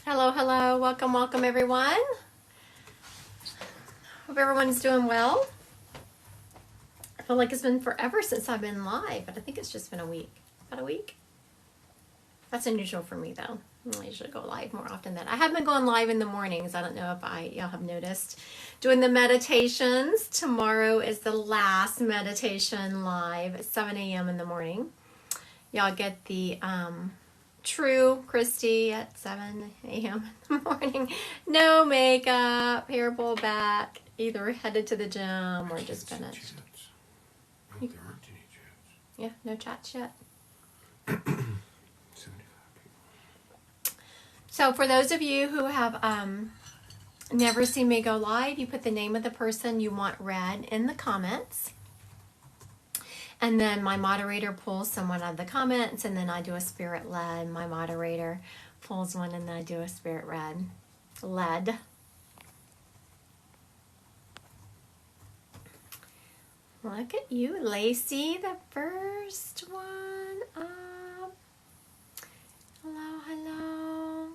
Hello, hello. Welcome, welcome, everyone. Hope everyone's doing well. I feel like it's been forever since I've been live, but I think it's just been a week. About a week? That's unusual for me, though. I usually go live more often than I have been going live in the mornings. I don't know if y'all have noticed. Doing the meditations. Tomorrow is the last meditation live at 7 a.m. in the morning. Y'all get the True Christy at 7 a.m. in the morning. No makeup, hair pulled back, either headed to the gym or just finished. No, there aren't any chats. Yeah, no chats yet. 75 people. So for those of you who have never seen me go live, you put the name of the person you want read in the comments. And then my moderator pulls someone out of the comments, and then I do a spirit led. My moderator pulls one, and then I do a spirit led. Look at you, Lacey, the first one up. Hello, hello.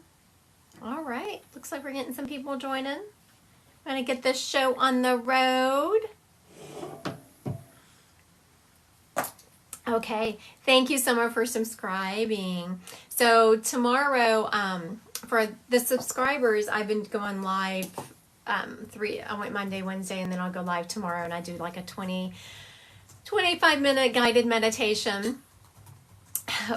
All right, looks like we're getting some people joining. I'm going to get this show on the road. Okay, thank you so much for subscribing. So tomorrow, for the subscribers, I've been going live I went Monday, Wednesday, and then I'll go live tomorrow, and I do like a 25-minute guided meditation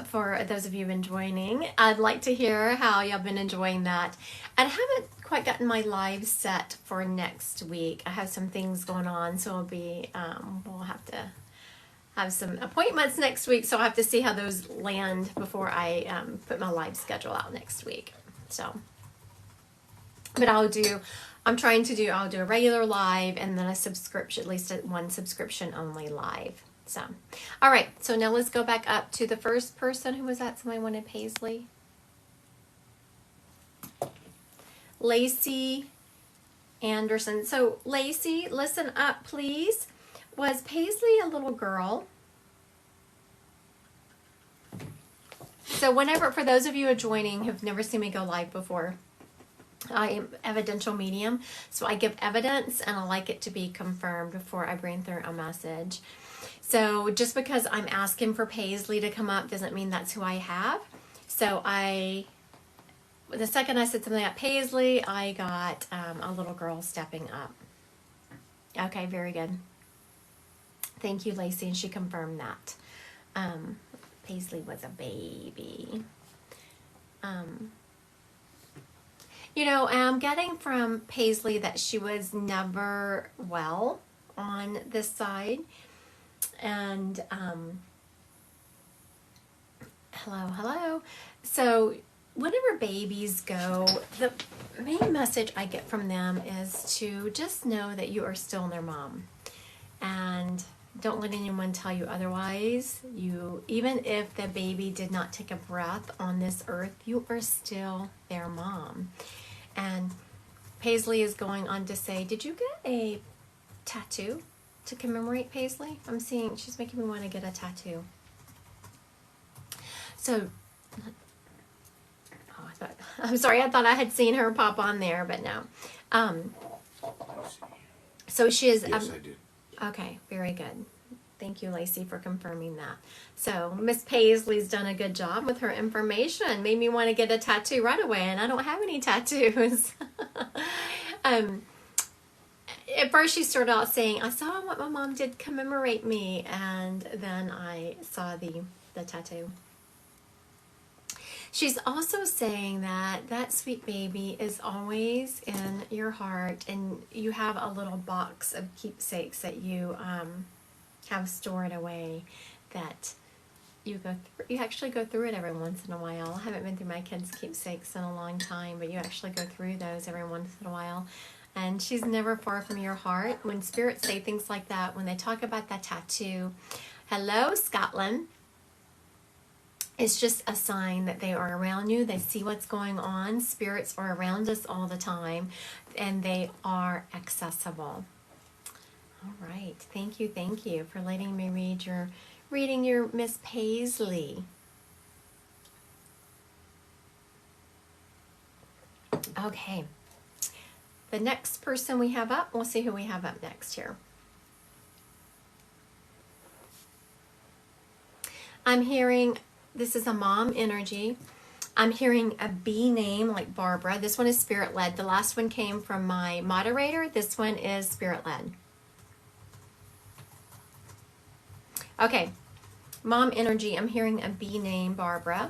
for those of you who've been joining. I'd like to hear how y'all been enjoying that. I haven't quite gotten my live set for next week. I have some things going on, so we'll have to have some appointments next week, so I'll have to see how those land before I put my live schedule out next week. So, but I'll do a regular live and then a subscription, at least one subscription only live. So, all right, so now let's go back up to the first person. Who was that? Somebody wanted Paisley. Lacey Anderson. So, Lacey, listen up, please. Was Paisley a little girl? So for those of you who are joining who've never seen me go live before, I am evidential medium. So I give evidence and I like it to be confirmed before I bring through a message. So just because I'm asking for Paisley to come up doesn't mean that's who I have. So the second I said something about Paisley, I got a little girl stepping up. Okay, very good. Thank you, Lacey, and she confirmed that. Paisley was a baby. I'm getting from Paisley that she was never well on this side. And, hello. So whenever babies go, the main message I get from them is to just know that you are still their mom. And don't let anyone tell you otherwise. Even if the baby did not take a breath on this earth, you are still their mom. And Paisley is going on to say, did you get a tattoo to commemorate Paisley? I'm seeing she's making me want to get a tattoo. So, I'm sorry, I thought I had seen her pop on there, but no. So she is. Yes, I did. Okay, very good. Thank you, Lacey, for confirming that. So Miss Paisley's done a good job with her information. Made me want to get a tattoo right away, and I don't have any tattoos. At first she started out saying, I saw what my mom did commemorate me, and then I saw the tattoo. She's also saying that sweet baby is always in your heart, and you have a little box of keepsakes that you have stored away that you actually go through it every once in a while. I haven't been through my kids' keepsakes in a long time, but you actually go through those every once in a while. And she's never far from your heart. When spirits say things like that, when they talk about that tattoo, hello, Scotland. It's just a sign that they are around you. They see what's going on. Spirits are around us all the time, and they are accessible. All right. Thank you for letting me reading your Miss Paisley. Okay. The next person we have up, we'll see who we have up next here. I'm hearing, this is a mom energy. I'm hearing a B name like Barbara. This one is spirit led. The last one came from my moderator. This one is spirit led. Okay. Mom energy. I'm hearing a B name, Barbara.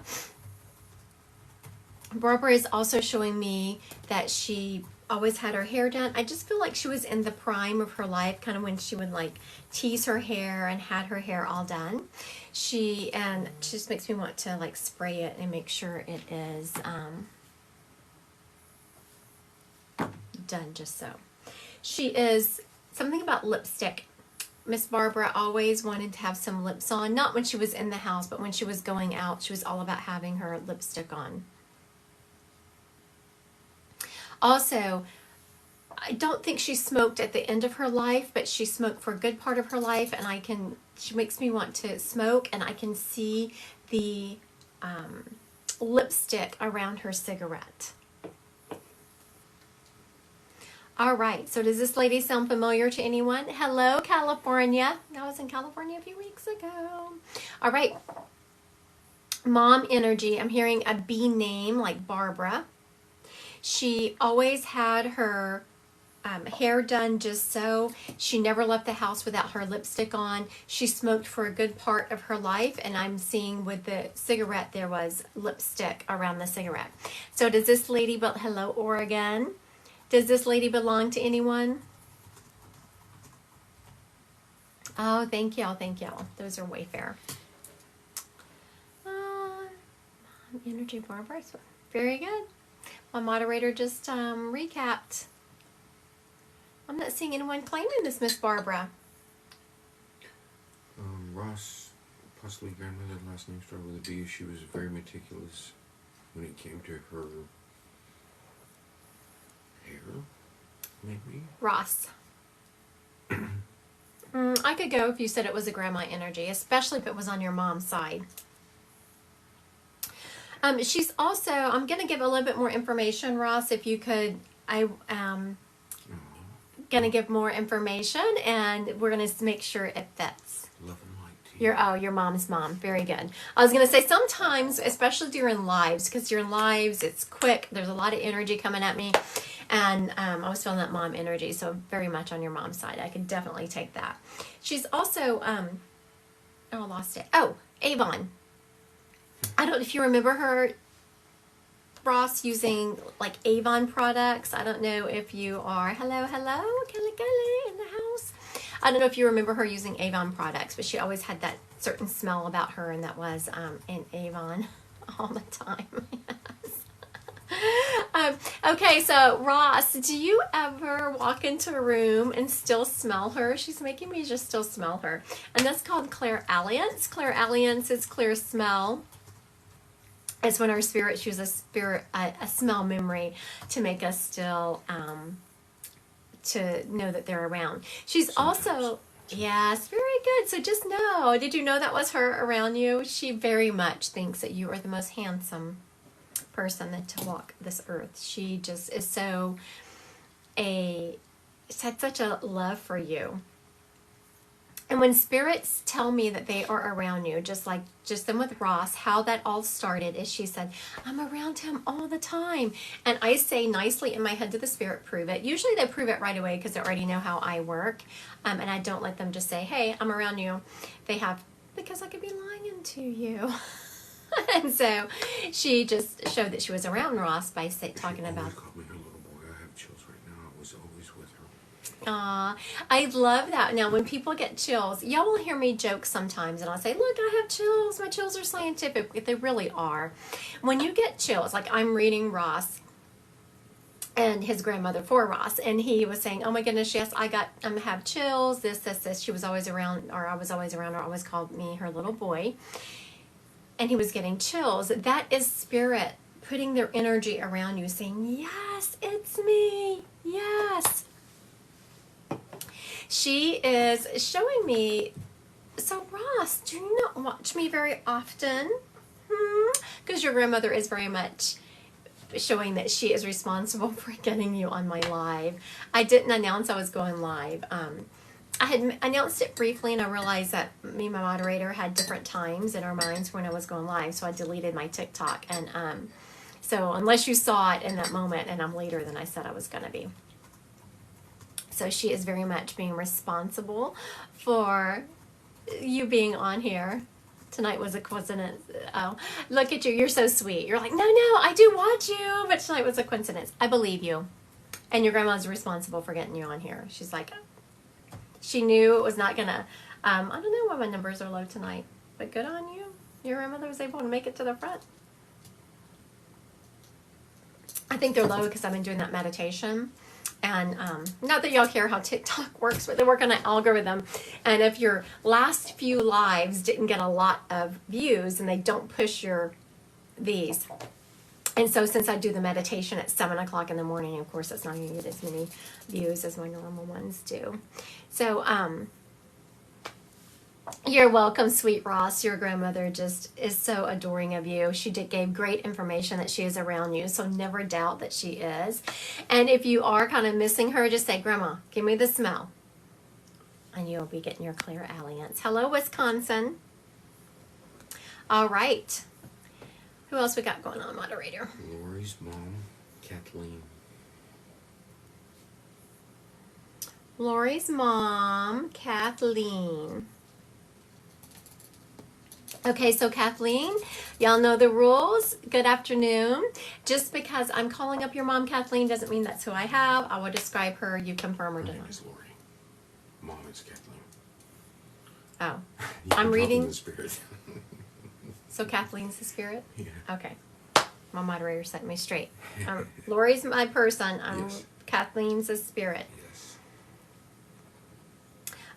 Barbara is also showing me that she always had her hair done. I just feel like she was in the prime of her life, kind of when she would like tease her hair and had her hair all done. She just makes me want to like spray it and make sure it is done just so. She is something about lipstick. Miss Barbara always wanted to have some lips on, not when she was in the house, but when she was going out, she was all about having her lipstick on. Also, I don't think she smoked at the end of her life, but she smoked for a good part of her life, and she makes me want to smoke, and I can see the lipstick around her cigarette. All right, so does this lady sound familiar to anyone? Hello, California. I was in California a few weeks ago. All right, mom energy. I'm hearing a B name like Barbara. She always had her hair done just so. She never left the house without her lipstick on. She smoked for a good part of her life, and I'm seeing with the cigarette there was lipstick around the cigarette. So does this lady, hello Oregon, does this lady belong to anyone? Oh, thank y'all, thank y'all. Those are Wayfair. Energy Barbara, very good. My moderator just recapped. I'm not seeing anyone claiming this, Miss Barbara. Ross, possibly grandmother, last name started with a B. She was very meticulous when it came to her hair, maybe? Ross. I could go if you said it was a grandma energy, especially if it was on your mom's side. She's also, I'm going to give a little bit more information, Ross, if you could. I'm going to give more information, and we're going to make sure it fits. Love and light to you. Your mom's mom. Very good. I was going to say sometimes, especially during lives, because during lives, it's quick. There's a lot of energy coming at me, and I was feeling that mom energy, so very much on your mom's side. I can definitely take that. She's also, I lost it. Oh, Avon. I don't know if you remember her, Ross, using like Avon products. I don't know if you are, hello, Kelly in the house. I don't know if you remember her using Avon products, but she always had that certain smell about her, and that was in Avon all the time. Yes. Okay, so Ross, do you ever walk into a room and still smell her? She's making me just still smell her. And that's called clairalliance. Clairalliance is clear smell. It's when our spirit chooses a smell memory to make us still to know that they're around. She's also, yes, very good. So just know, did you know that was her around you? She very much thinks that you are the most handsome person that to walk this earth. She just is had such a love for you. And when spirits tell me that they are around you, just then with Ross, how that all started is she said, I'm around him all the time. And I say nicely in my head to the spirit, prove it. Usually they prove it right away because they already know how I work. And I don't let them just say, hey, I'm around you. Because I could be lying to you. And so she just showed that she was around Ross by talking about. Called me her little boy. I have chills right now. I was always with her. I love that. Now, when people get chills, y'all will hear me joke sometimes, and I'll say, look, I have chills. My chills are scientific. They really are. When you get chills, like I'm reading Ross and his grandmother for Ross, and he was saying, oh my goodness, yes, I have chills, this. She was always around, or I was always around her, always called me her little boy. And he was getting chills. That is spirit putting their energy around you, saying, yes, it's me. Yes. She is showing me, so Ross, do you not watch me very often? Because your grandmother is very much showing that she is responsible for getting you on my live. I didn't announce I was going live. I had announced it briefly, and I realized that me and my moderator had different times in our minds when I was going live, so I deleted my TikTok. And so unless you saw it in that moment, and I'm later than I said I was going to be. So she is very much being responsible for you being on here. Tonight was a coincidence. Oh, look at you. You're so sweet. You're like, no, I do watch you, but tonight was a coincidence. I believe you. And your grandma's responsible for getting you on here. She's like, she knew it was not going to, I don't know why my numbers are low tonight, but good on you. Your grandmother was able to make it to the front. I think they're low because I've been doing that meditation. And not that y'all care how TikTok works, but they work on an algorithm. And if your last few lives didn't get a lot of views, and they don't push these. And so since I do the meditation at 7 o'clock in the morning, of course, it's not going to get as many views as my normal ones do. So, you're welcome, sweet Ross. Your grandmother just is so adoring of you. She gave great information that she is around you, so never doubt that she is. And if you are kind of missing her, just say, Grandma, give me the smell. And you'll be getting your clear alliance. Hello, Wisconsin. All right. Who else we got going on, moderator? Lori's mom, Kathleen. Lori's mom, Kathleen. Okay, so Kathleen, y'all know the rules. Good afternoon. Just because I'm calling up your mom, Kathleen, doesn't mean that's who I have. I will describe her. You confirm or Her deny. name is Lori. Mom is Kathleen. Oh, You can I'm talk in reading. the spirit. So Kathleen's the spirit? Yeah. Okay. My moderator set me straight. Lori's my person. Yes. Kathleen's the spirit.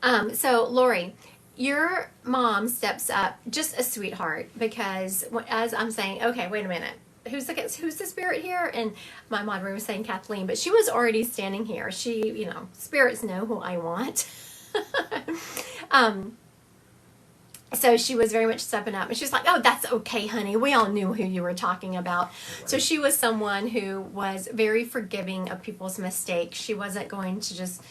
Yes. So Lori, your mom steps up, just a sweetheart, because as I'm saying, okay, wait a minute, who's the spirit here? And my moderator was saying Kathleen, but she was already standing here. She, spirits know who I want. So she was very much stepping up, and she's like, oh, that's okay, honey. We all knew who you were talking about. Right. So she was someone who was very forgiving of people's mistakes. She wasn't going to just,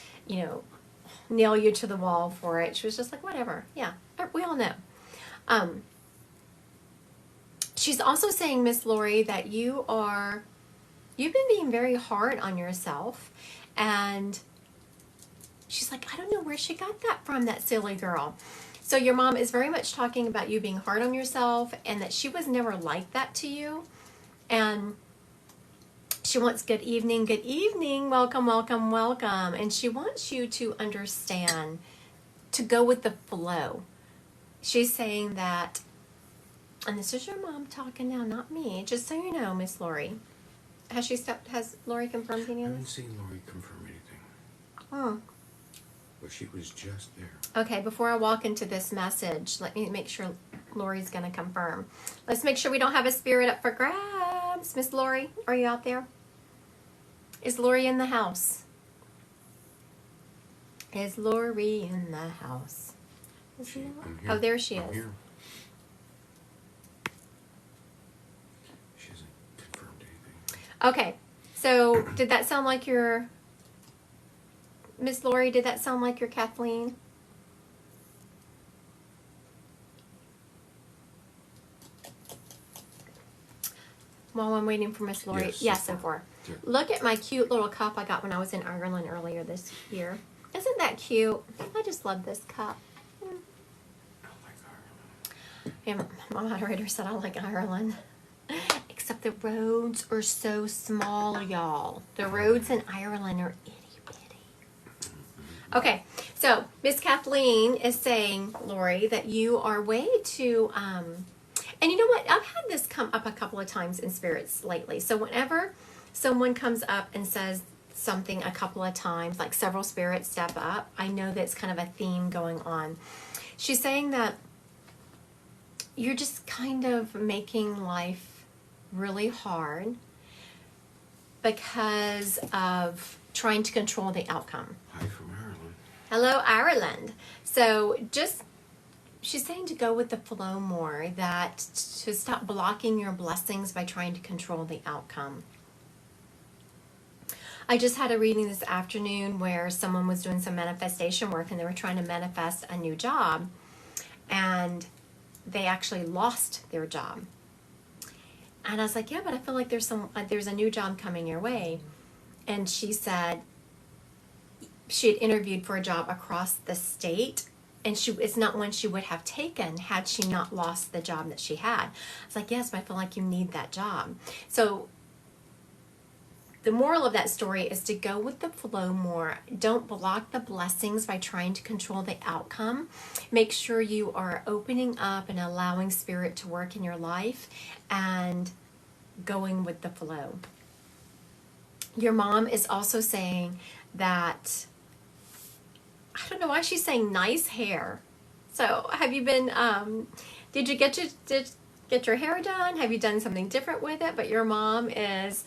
nail you to the wall for it. She was just like, whatever. Yeah, we all know. She's also saying, Miss Lori, that you've been being very hard on yourself. And she's like, I don't know where she got that from, that silly girl. So your mom is very much talking about you being hard on yourself, and that she was never like that to you. And she wants good evening, welcome, welcome, welcome. And she wants you to understand, to go with the flow. She's saying that, and this is your mom talking now, not me, just so you know, Miss Lori. Has Lori confirmed any I of haven't this? seen Lori confirm anything. Oh. But she was just there. Okay, before I walk into this message, let me make sure Lori's going to confirm. Let's make sure we don't have a spirit up for grabs. Miss Lori, are you out there? Is Lori in the house? Is Lori in the house? I'm here. Oh, there she I'm is. Here. She hasn't confirmed anything. Okay, so did that sound like your... Miss Lori, did that sound like your Kathleen? While I'm waiting for Miss Lori. Yes, so far. Yeah. Look at my cute little cup I got when I was in Ireland earlier this year. Isn't that cute? I just love this cup. I like Ireland. And my moderator said I like Ireland. Except the roads are so small, y'all. The roads in Ireland are itty bitty. Okay, so Miss Kathleen is saying, Lori, that you are way too... And you know what? I've had this come up a couple of times in spirits lately. So whenever someone comes up and says something a couple of times, like several spirits step up, I know that's kind of a theme going on. She's saying that you're just kind of making life really hard because of trying to control the outcome. Hi from Ireland. Hello, Ireland. So just she's saying to go with the flow more, that to stop blocking your blessings by trying to control the outcome. I just had a reading this afternoon where someone was doing some manifestation work and they were trying to manifest a new job, and they actually lost their job. And I was like, yeah, but I feel like there's a new job coming your way. And she said she had interviewed for a job across the state, and it's not one she would have taken had she not lost the job that she had. I was like, yes, but I feel like you need that job. So the moral of that story is to go with the flow more. Don't block the blessings by trying to control the outcome. Make sure you are opening up and allowing spirit to work in your life and going with the flow. Your mom is also saying that, I don't know why she's saying nice hair. So have you been, did you get your hair done? Have you done something different with it? But your mom is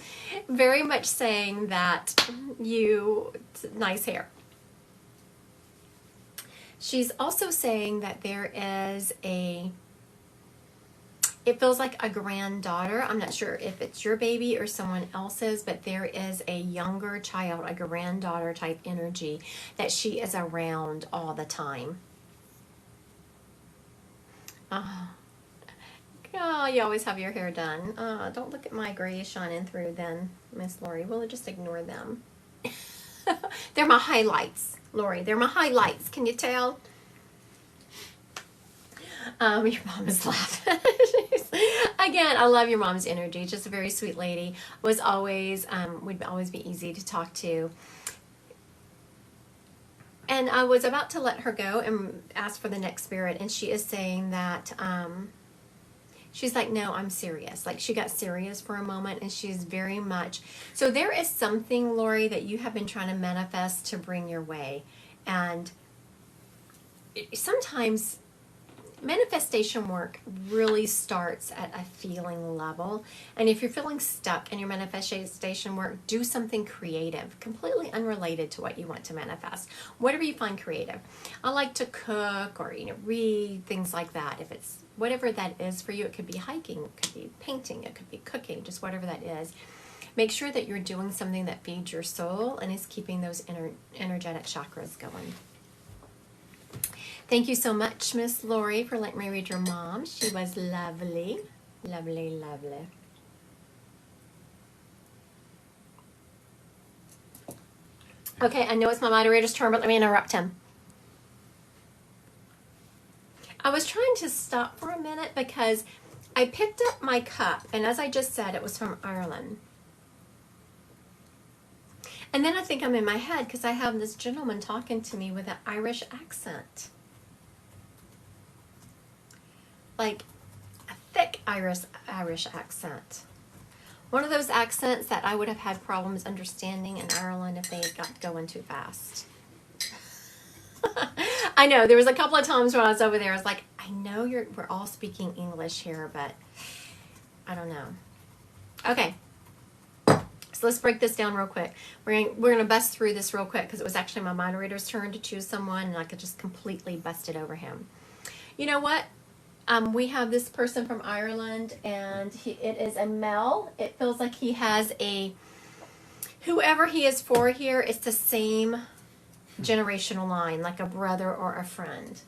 very much saying that nice hair. She's also saying that there is it feels like a granddaughter. I'm not sure if it's your baby or someone else's, but there is a younger child, a granddaughter type energy that she is around all the time. Oh, you always have your hair done. Don't look at my gray shining through then, Miss Lori. We'll just ignore them. They're my highlights, Lori. They're my highlights. Can you tell? Your mom is laughing. Again, I love your mom's energy. Just a very sweet lady. Would always be easy to talk to. And I was about to let her go and ask for the next spirit, and she is saying that she's like, no, I'm serious. Like, she got serious for a moment, and she's very much. So there is something, Lori, that you have been trying to manifest to bring your way. And sometimes manifestation work really starts at a feeling level. And if you're feeling stuck in your manifestation work, do something creative, completely unrelated to what you want to manifest. Whatever you find creative. I like to cook or read, things like that. If it's whatever that is for you, it could be hiking, it could be painting, it could be cooking, just whatever that is. Make sure that you're doing something that feeds your soul and is keeping those energetic chakras going. Thank you so much, Miss Lori, for letting me read your mom. She was lovely. Lovely, lovely. Okay, I know it's my moderator's turn, but let me interrupt him. I was trying to stop for a minute because I picked up my cup, and as I just said, it was from Ireland. And then I think I'm in my head because I have this gentleman talking to me with an Irish accent. Like a thick Irish accent. One of those accents that I would have had problems understanding in Ireland if they had got going too fast. I know, there was a couple of times when I was over there, I was like, I know we're all speaking English here, but I don't know. Okay. So let's break this down real quick. We're going to bust through this real quick because it was actually my moderator's turn to choose someone, and I could just completely bust it over him. You know what? We have this person from Ireland, and it is a male. It feels like he has whoever he is for here, it's the same generational line, like a brother or a friend.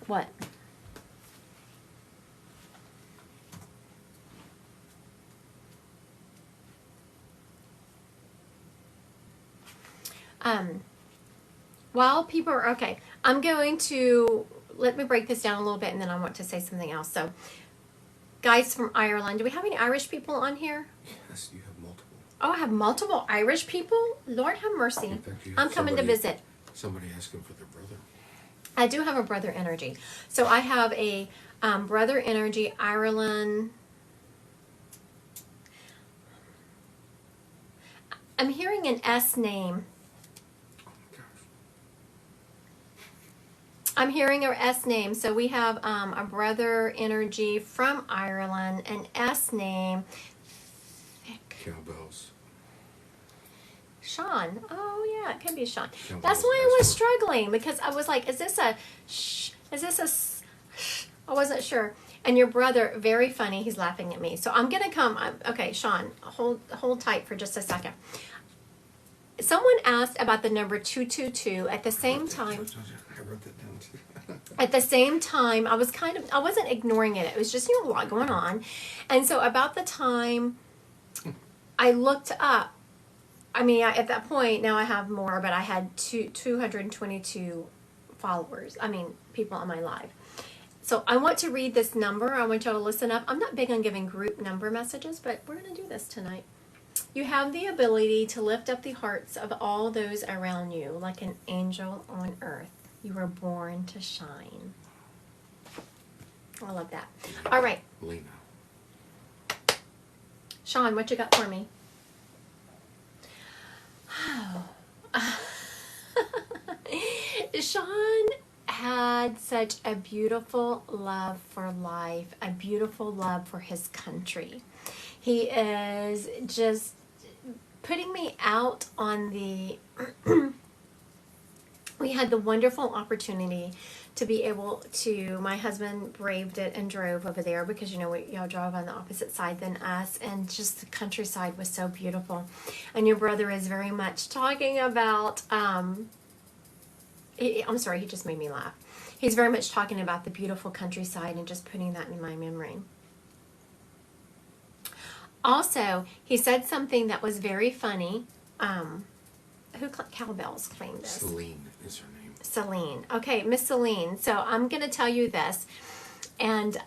What? While people are, okay, I'm going to, let me break this down a little bit, and then I want to say something else. So, guys from Ireland, do we have any Irish people on here? Yes, you have multiple. Oh, I have multiple Irish people? Lord have mercy. In fact, I'm coming to visit. Somebody asking for their brother. I do have a brother energy. So I have a brother energy, Ireland. I'm hearing an S name. I'm hearing an S name. So we have a brother energy from Ireland, an S name. Cowbells. Sean. Oh, Yeah, it could be Sean. Sounds That's like why a I was nice one. struggling, because I was like, is this a shh? Is this a s-? I wasn't sure. And your brother, very funny. He's laughing at me. So I'm going to come. Okay, Sean, hold tight for just a second. Someone asked about the number 222 at the same time. I wrote that down too. At the same time, I wasn't ignoring it. It was just, a lot going on. And so about the time I looked up, at that point, now I have more, but I had 222 followers. People on my live. So I want to read this number. I want y'all to listen up. I'm not big on giving group number messages, but we're going to do this tonight. You have the ability to lift up the hearts of all those around you like an angel on earth. You were born to shine. I love that. All right. Lena. Sean, what you got for me? Sean had such a beautiful love for life, a beautiful love for his country. He is just putting me out on the... We had the wonderful opportunity to be able to... My husband braved it and drove over there because, y'all drove on the opposite side than us, and just the countryside was so beautiful. And your brother is very much talking about... I'm sorry, he just made me laugh. He's very much talking about the beautiful countryside and just putting that in my memory. Also, he said something that was very funny. Cowbells claimed this? Celine is her name. Celine. Okay, Miss Celine. So I'm going to tell you this. And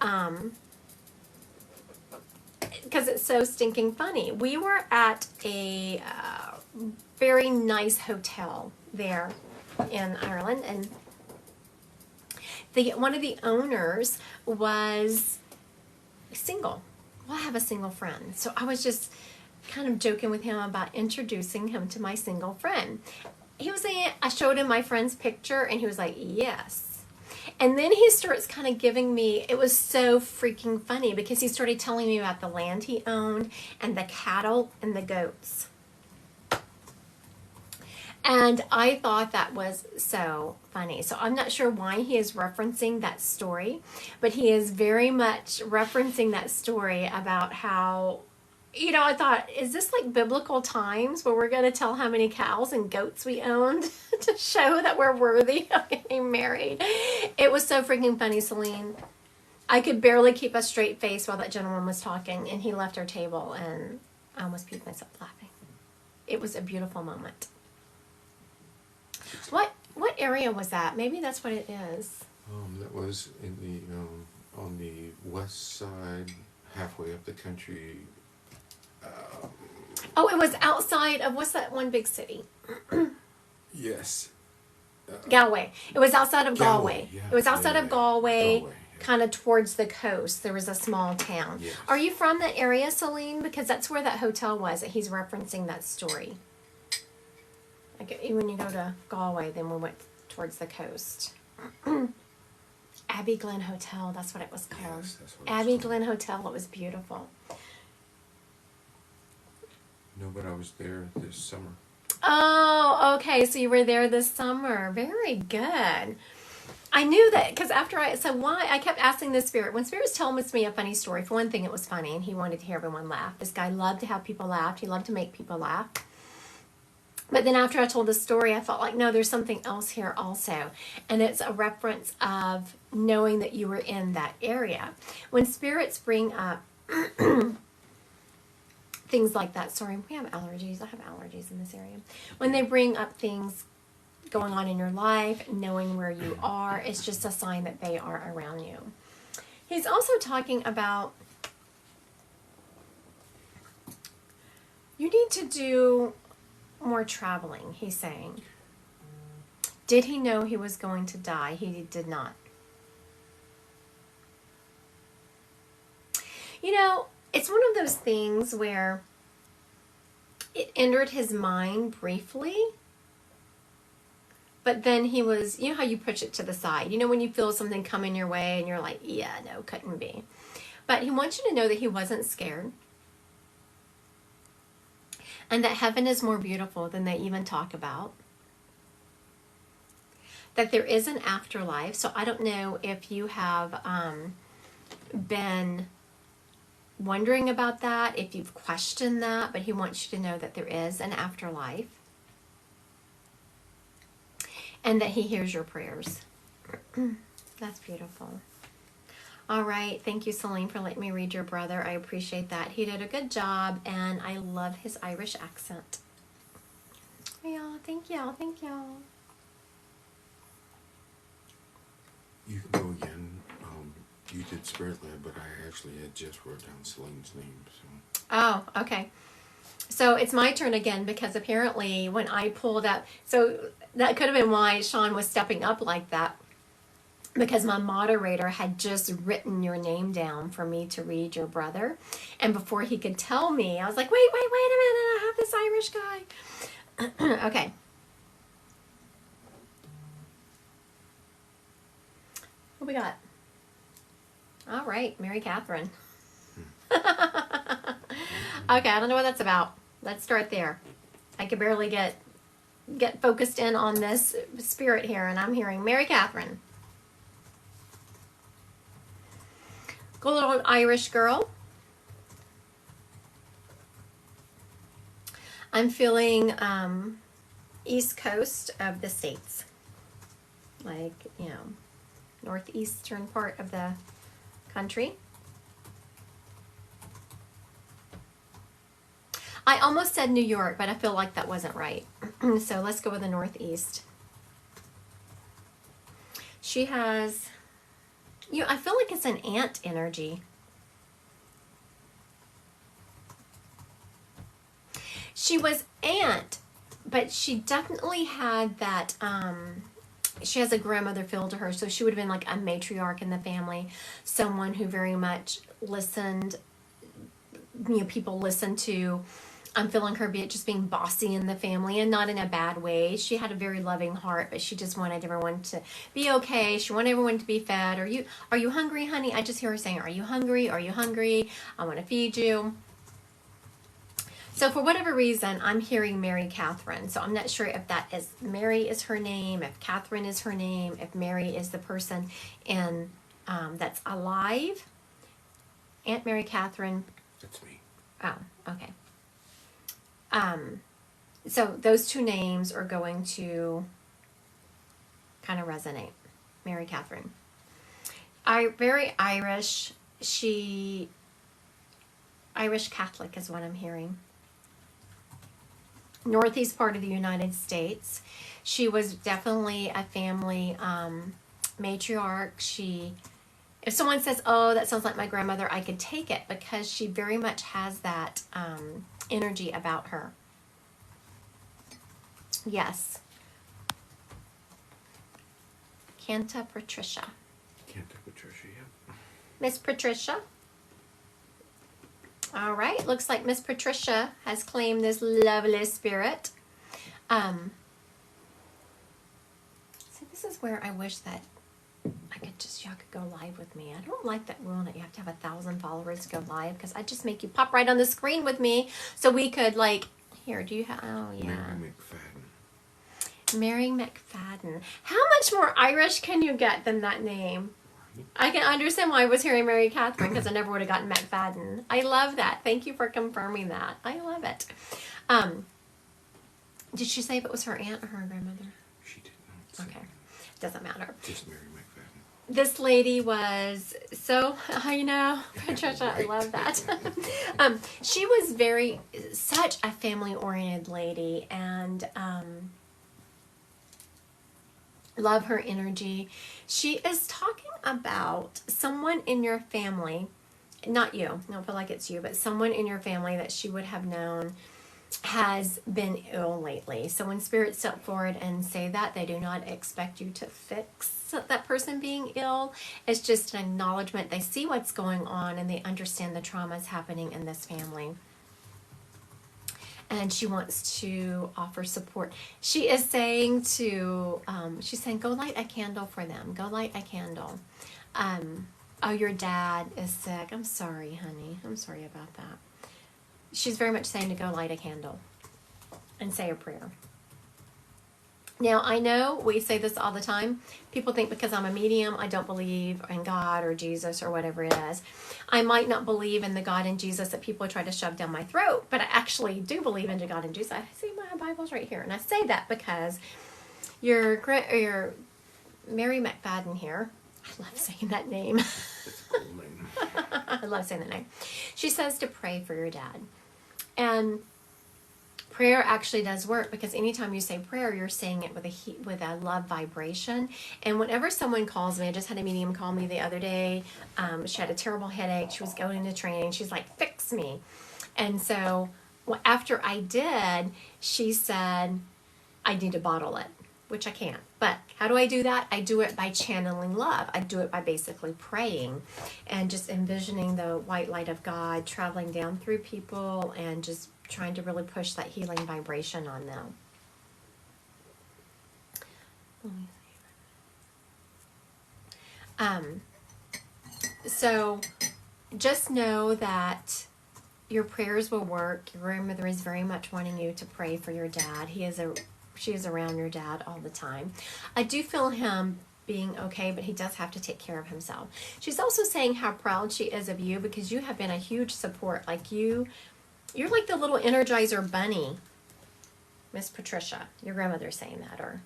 because it's so stinking funny. We were at a very nice hotel there in Ireland, and one of the owners was single. Well, I have a single friend, so I was just kind of joking with him about introducing him to my single friend. He was saying, I showed him my friend's picture, and he was like, yes. And then he starts kind of giving me, it was so freaking funny because he started telling me about the land he owned and the cattle and the goats. And I thought that was so funny. So I'm not sure why he is referencing that story, but he is very much referencing that story about how, I thought, is this like biblical times where we're going to tell how many cows and goats we owned to show that we're worthy of getting married? It was so freaking funny, Celine. I could barely keep a straight face while that gentleman was talking, and he left our table, and I almost peed myself laughing. It was a beautiful moment. What area was that? Maybe that's what it is. That was in the on the west side, halfway up the country. It was outside of, what's that one big city? Yes. Galway. It was outside of Galway. Yeah, It was outside of Galway, yeah. kind of towards the coast. There was a small town. Yes. Are you from that area, Celine? Because that's where that hotel was that he's referencing that story. Like when you go to Galway, then we went towards the coast. Abbey Glen Hotel, that's what it was called. Yes, that's what Abbey it's called. Glen Hotel, it was beautiful. No, but I was there this summer. Oh, okay. So you were there this summer. Very good. I knew that because why I kept asking the Spirit. When Spirit's telling me a funny story, for one thing, it was funny and he wanted to hear everyone laugh. This guy loved to have people laugh. He loved to make people laugh. But then after I told the story, I felt like, no, there's something else here also. And it's a reference of knowing that you were in that area. When spirits bring up things like that, sorry, we have allergies. I have allergies in this area. When they bring up things going on in your life, knowing where you are, it's just a sign that they are around you. He's also talking about you need to do more traveling, he's saying. Did he know he was going to die? He did not. It's one of those things where it entered his mind briefly, but then he was, how you push it to the side. When you feel something coming your way and you're like, yeah, no, couldn't be. But he wants you to know that he wasn't scared. And that heaven is more beautiful than they even talk about. that there is an afterlife. So I don't know if you have been wondering about that, if you've questioned that, but he wants you to know that there is an afterlife and that he hears your prayers. That's beautiful. All right. Thank you, Celine, for letting me read your brother. I appreciate that. He did a good job, and I love his Irish accent. Yeah, thank y'all. Thank y'all. You can go again. You did Spirit Lab, but I actually had just wrote down Celine's name. So. Oh, okay. So it's my turn again because apparently when I pulled up, so that could have been why Sean was stepping up like that, because my moderator had just written your name down for me to read your brother. And before he could tell me, I was like, wait a minute, I have this Irish guy. Okay. What we got? All right, Mary Catherine. Okay, I don't know what that's about. Let's start there. I could barely get focused in on this spirit here, and I'm hearing Mary Catherine. Good little Irish girl. I'm feeling east coast of the States. Like, northeastern part of the country. I almost said New York, but I feel like that wasn't right. So let's go with the northeast. She has, I feel like it's an aunt energy. She was aunt, but she definitely had that, she has a grandmother feel to her, so she would have been like a matriarch in the family, someone who very much listened, people listened to. I'm feeling her just being bossy in the family, and not in a bad way. She had a very loving heart, but she just wanted everyone to be okay. She wanted everyone to be fed. Are you hungry, honey? I just hear her saying, are you hungry? Are you hungry? I want to feed you. So for whatever reason, I'm hearing Mary Catherine. So I'm not sure if that is Mary is her name, if Catherine is her name, if Mary is the person in that's alive. Aunt Mary Catherine. That's me. Oh, okay. So those two names are going to kind of resonate. Mary Catherine. Very Irish. Irish Catholic is what I'm hearing. Northeast part of the United States. She was definitely a family matriarch. If someone says, oh, that sounds like my grandmother, I could take it because she very much has that energy about her. Yes. Canta Patricia. Yep. Miss Patricia. All right, looks like Miss Patricia has claimed this lovely spirit. So this is where I wish that y'all could go live with me. I don't like that rule that you have to have 1,000 followers to go live, because I just make you pop right on the screen with me, so we could here, do you have, oh yeah. Mary McFadden. How much more Irish can you get than that name? I can understand why I was hearing Mary Catherine, because I never would have gotten McFadden. I love that. Thank you for confirming that. I love it. Did she say if it was her aunt or her grandmother? She did not. Okay. Doesn't matter. Just Mary McFadden. This lady was so, Patricia, I love that. She was such a family-oriented lady, and love her energy. She is talking about someone in your family, not you, I don't feel like it's you, but someone in your family that she would have known has been ill lately. So when spirits step forward and say that, they do not expect you to fix that person being ill. It's just an acknowledgement. They see what's going on and they understand the traumas happening in this family. And she wants to offer support. She is saying she's saying, go light a candle for them. Go light a candle. Oh, your dad is sick. I'm sorry, honey. I'm sorry about that. She's very much saying to go light a candle and say a prayer. Now, I know we say this all the time. People think because I'm a medium, I don't believe in God or Jesus or whatever it is. I might not believe in the God and Jesus that people try to shove down my throat, but I actually do believe in God and Jesus. I see my Bible's right here. And I say that because your Mary McFadden here, I love saying that name. It's a cool name. I love saying that name. She says to pray for your dad. And prayer actually does work, because anytime you say prayer, you're saying it with a love vibration. And whenever someone calls me, I just had a medium call me the other day. She had a terrible headache. She was going to training. She's like, fix me. And so after I did, she said, I need to bottle it, which I can't. But how do I do that? I do it by channeling love. I do it by basically praying and just envisioning the white light of God traveling down through people and just trying to really push that healing vibration on them. So just know that your prayers will work. Your grandmother is very much wanting you to pray for your dad. She is around your dad all the time. I do feel him being okay, but he does have to take care of himself. She's also saying how proud she is of you, because you have been a huge support. Like you're like the little Energizer bunny, Miss Patricia. Your grandmother's saying that, or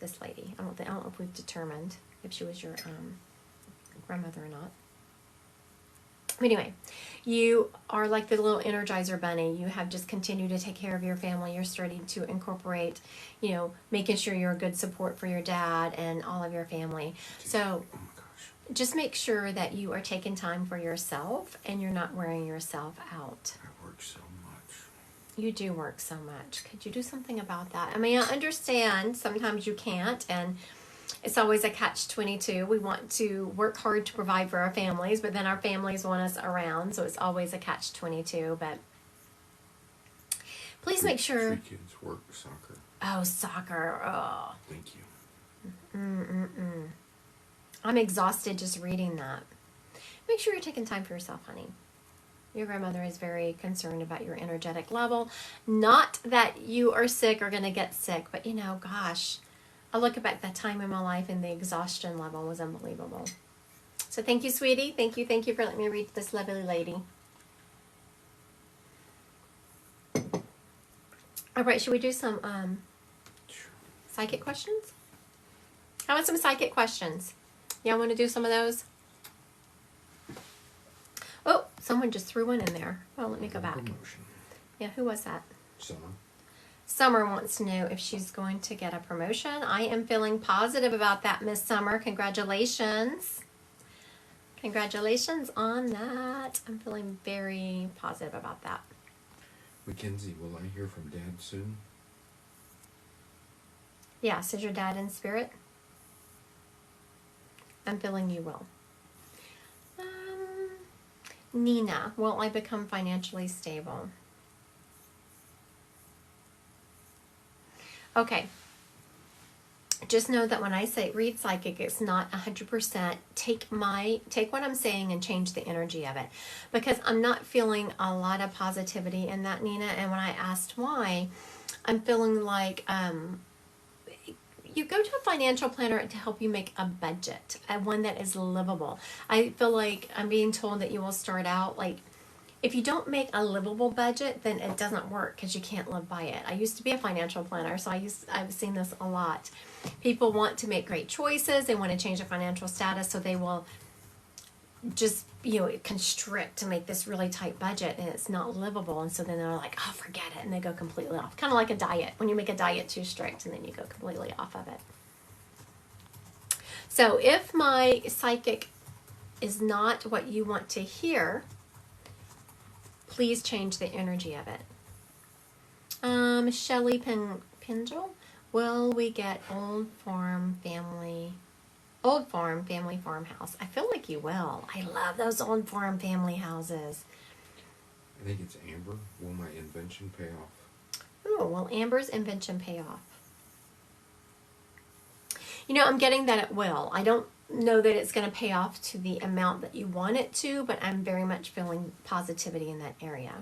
this lady. I don't know if we've determined if she was your grandmother or not. Anyway, you are like the little Energizer bunny. You have just continued to take care of your family. You're starting to incorporate, making sure you're a good support for your dad and all of your family. So Oh my gosh. just make sure that you are taking time for yourself and you're not wearing yourself out. I work so much. You do work so much. Could you do something about that? I mean, I understand sometimes you can't, and it's always a catch-22. We want to work hard to provide for our families, but then our families want us around, so it's always a catch-22. But please make sure. 3 kids work soccer. Oh, soccer. Oh. Thank you. I'm exhausted just reading that. Make sure you're taking time for yourself, honey. Your grandmother is very concerned about your energetic level. Not that you are sick or going to get sick, but gosh, I look back at that time in my life and the exhaustion level was unbelievable. So thank you, sweetie. Thank you for letting me read this lovely lady. All right, should we do some psychic questions? How about some psychic questions? Y'all want to do some of those? Oh, someone just threw one in there. Well, let me go back. Promotion. Yeah, who was that? Summer. Summer wants to know if she's going to get a promotion. I am feeling positive about that, Miss Summer. Congratulations. Congratulations on that. I'm feeling very positive about that. Mackenzie, will I hear from Dad soon? Yes, is your dad in spirit? I'm feeling you will. Nina, will I become financially stable? Okay. Just know that when I say read psychic, it's not 100%. Take what I'm saying and change the energy of it, because I'm not feeling a lot of positivity in that, Nina. And when I asked why, I'm feeling like you go to a financial planner to help you make a budget, one that is livable. I feel like I'm being told that you will start out like, if you don't make a livable budget, then it doesn't work because you can't live by it. I used to be a financial planner, so I've seen this a lot. People want to make great choices. They want to change their financial status, so they will just constrict to make this really tight budget, and it's not livable. And so then they're like, oh, forget it, and they go completely off. Kind of like a diet. When you make a diet too strict, and then you go completely off of it. So if my psychic is not what you want to hear, please change the energy of it. Shelley Pingel, will we get Old Farm Family Farmhouse? I feel like you will. I love those Old Farm family houses. I think it's Amber. Will my invention pay off? Oh, will Amber's invention pay off? I'm getting that it will. I don't know that it's going to pay off to the amount that you want it to, but I'm very much feeling positivity in that area.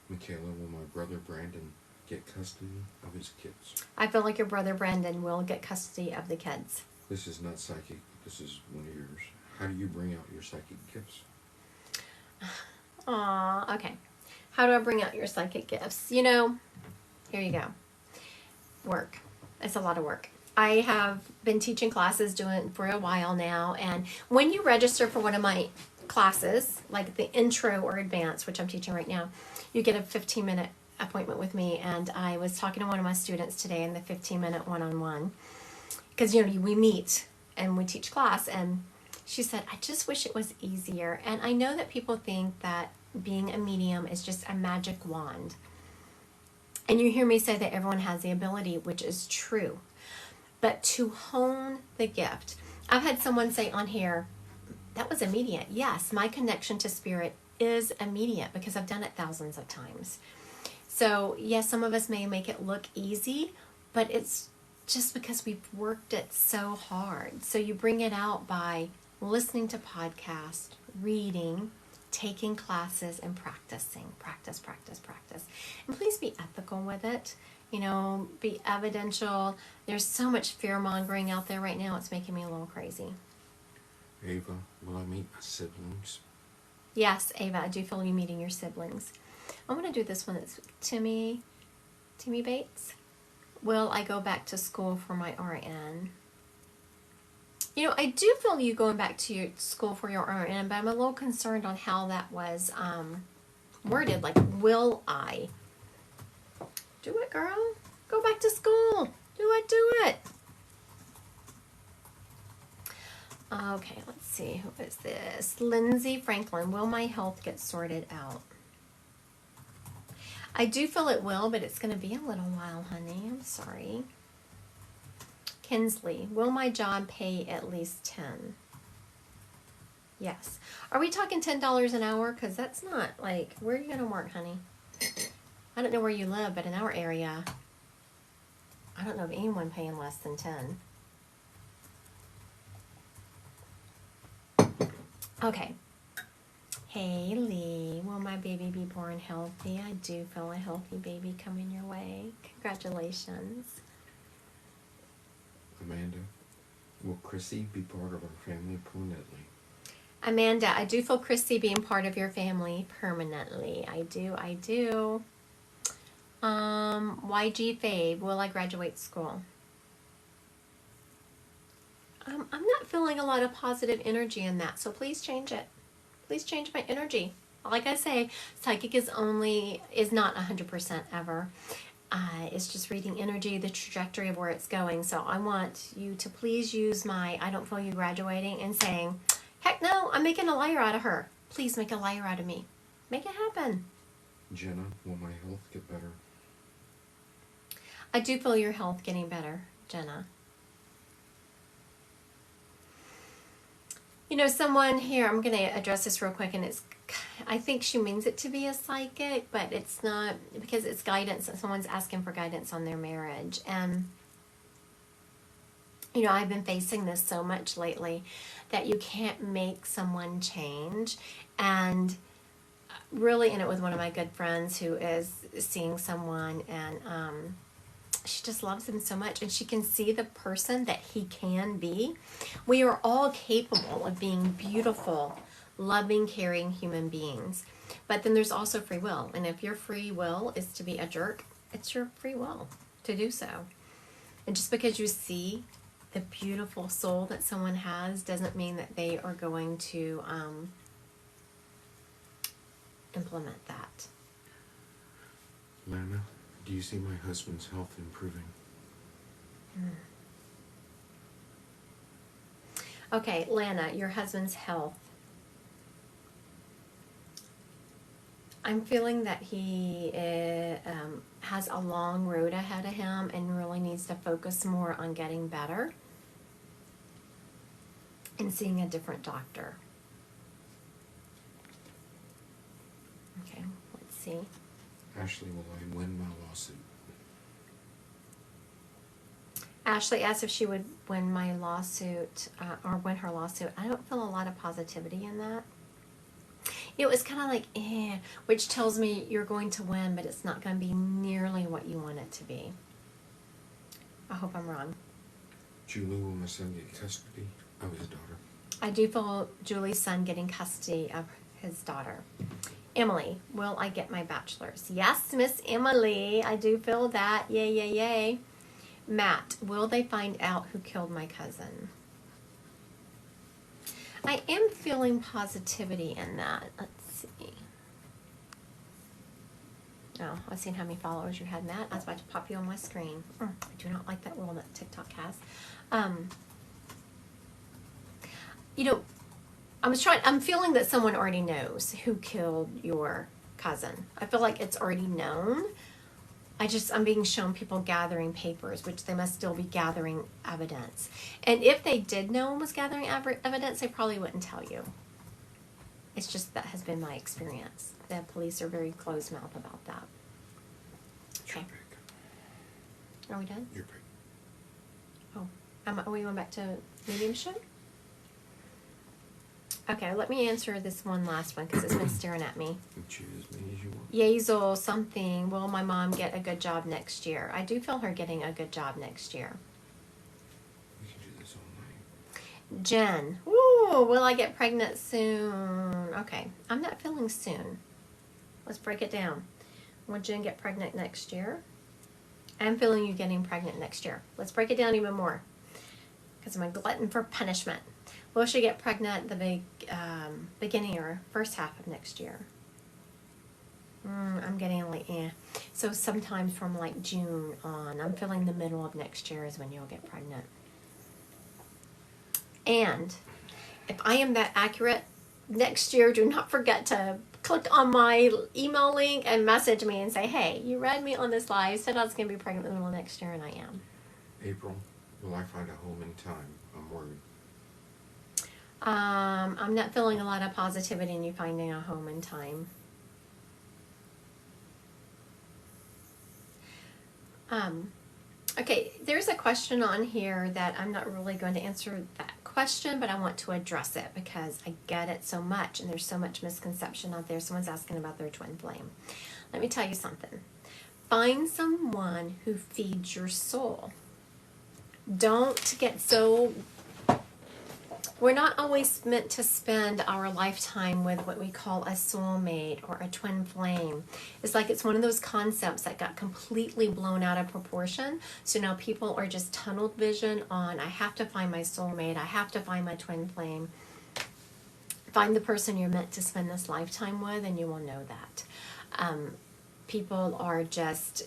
Michaela, will my brother Brandon get custody of his kids. I feel like your brother Brandon will get custody of the kids. This is not psychic. This is one of yours. How do you bring out your psychic gifts? Aw, okay. How do I bring out your psychic gifts? You know, here you go. Work. It's a lot of work. I have been teaching classes doing for a while now, and when you register for one of my classes, like the intro or advanced, which I'm teaching right now, you get a 15-minute appointment with me. And I was talking to one of my students today in the 15-minute one-on-one, because you know we meet and we teach class, and she said, I just wish it was easier. And I know that people think that being a medium is just a magic wand, and you hear me say that everyone has the ability, which is true. But to hone the gift, I've had someone say on here, that was immediate. Yes, my connection to spirit is immediate because I've done it thousands of times. So yes, some of us may make it look easy, but it's just because we've worked it so hard. So you bring it out by listening to podcasts, reading, taking classes, and practicing. Practice, practice, practice. And please be ethical with it. You know, be evidential. There's so much fear-mongering out there right now. It's making me a little crazy. Ava, will I meet my siblings? Yes, Ava, I do feel you meeting your siblings. I'm going to do this one. It's Timmy Bates. Will I go back to school for my RN? You know, I do feel you going back to your school for your RN, but I'm a little concerned on how that was worded. Like, will I? Do it, girl. Go back to school. Do it, do it. Okay, let's see. Who is this? Lindsay Franklin. Will my health get sorted out? I do feel it will, but it's going to be a little while, honey. I'm sorry. Kinsley. Will my job pay at least 10? Yes. Are we talking $10 an hour? Because that's not like, where are you going to work, honey? I don't know where you live, but in our area, I don't know of anyone paying less than 10. Okay. Haley, will my baby be born healthy? I do feel a healthy baby coming your way. Congratulations. Amanda, will Christy be part of our family permanently? Amanda, I do feel Christy being part of your family permanently. I do. YG Fabe, will I graduate school? I'm not feeling a lot of positive energy in that, so please change it. Please change my energy. Like I say, psychic is not 100% ever. It's just reading energy, the trajectory of where it's going. So I want you to please use my I don't feel you graduating and saying, heck no, I'm making a liar out of her. Please make a liar out of me. Make it happen. Jenna, will my health get better? I do feel your health getting better, Jenna. You know, someone here, I'm going to address this real quick, and I think she means it to be a psychic, but it's not, because it's guidance. Someone's asking for guidance on their marriage. And, you know, I've been facing this so much lately that you can't make someone change. And really in it with one of my good friends who is seeing someone, and she just loves him so much, and she can see the person that he can be. We are all capable of being beautiful, loving, caring human beings. But then there's also free will. And if your free will is to be a jerk, it's your free will to do so. And just because you see the beautiful soul that someone has doesn't mean that they are going to implement that. Lana, do you see my husband's health improving? Okay, Lana, your husband's health. I'm feeling that he has a long road ahead of him and really needs to focus more on getting better and seeing a different doctor. Okay, let's see. Ashley, will I win my lawsuit? Ashley asked if she would win my lawsuit or win her lawsuit. I don't feel a lot of positivity in that. It was kind of like, which tells me you're going to win, but it's not going to be nearly what you want it to be. I hope I'm wrong. Julie, will my son get custody of his daughter? I do feel Julie's son getting custody of his daughter. Emily, will I get my bachelor's? Yes, Miss Emily, I do feel that. Yay, yay, yay. Matt, will they find out who killed my cousin? I am feeling positivity in that. Let's see. Oh, I've seen how many followers you had, Matt. I was about to pop you on my screen. I do not like that rule that TikTok has. You know, I'm feeling that someone already knows who killed your cousin. I feel like it's already known. I'm being shown people gathering papers, which they must still be gathering evidence. And if they did know and was gathering evidence, they probably wouldn't tell you. It's just that has been my experience. The police are very closed mouth about that. Okay. Are we done? Your pick. Oh, are we going back to mediumship? Okay, let me answer this one last one because it's been staring at me. Choose as many as you want. Yazel something. Will my mom get a good job next year? I do feel her getting a good job next year. We can do this all night. Jen. Ooh, will I get pregnant soon? Okay, I'm not feeling soon. Let's break it down. Will Jen get pregnant next year? I'm feeling you getting pregnant next year. Let's break it down even more because I'm a glutton for punishment. Will she get pregnant the beginning or first half of next year? I'm getting like, So sometime from like June on. I'm feeling the middle of next year is when you'll get pregnant. And if I am that accurate, next year, do not forget to click on my email link and message me and say, hey, you read me on this live, said I was going to be pregnant in the middle of next year, and I am. April, will I find a home in time? I'm worried. I'm not feeling a lot of positivity in you finding a home in time. Okay, there's a question on here that I'm not really going to answer that question, but I want to address it because I get it so much and there's so much misconception out there. Someone's asking about their twin flame. Let me tell you something. Find someone who feeds your soul. Don't get so... We're not always meant to spend our lifetime with what we call a soulmate or a twin flame. It's like it's one of those concepts that got completely blown out of proportion. So now people are just tunnel vision on, I have to find my soulmate, I have to find my twin flame. Find the person you're meant to spend this lifetime with and you will know that. People are just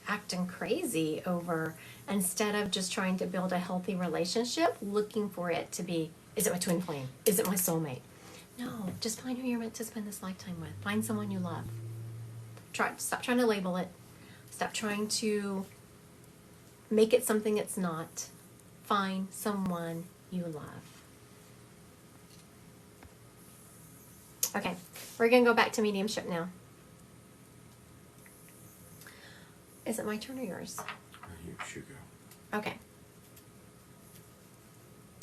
acting crazy over, instead of just trying to build a healthy relationship, looking for it to be, is it my twin flame? Is it my soulmate? No, just find who you're meant to spend this lifetime with. Find someone you love. Stop trying to label it. Stop trying to make it something it's not. Find someone you love. Okay, we're going to go back to mediumship now. Is it my turn or yours? You should go. Okay.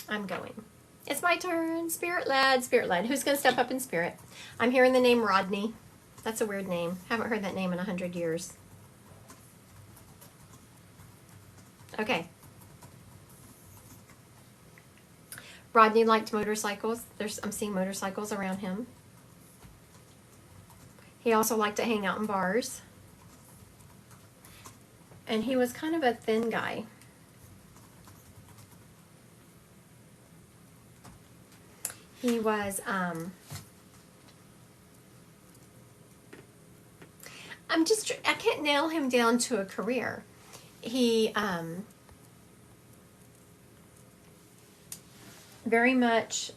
I'm going. It's my turn. Spirit led, spirit led. Who's going to step up in spirit? I'm hearing the name Rodney. That's a weird name. Haven't heard that name in 100 years. Okay. Rodney liked motorcycles. I'm seeing motorcycles around him. He also liked to hang out in bars. And he was kind of a thin guy. He was, I can't nail him down to a career. He, very much,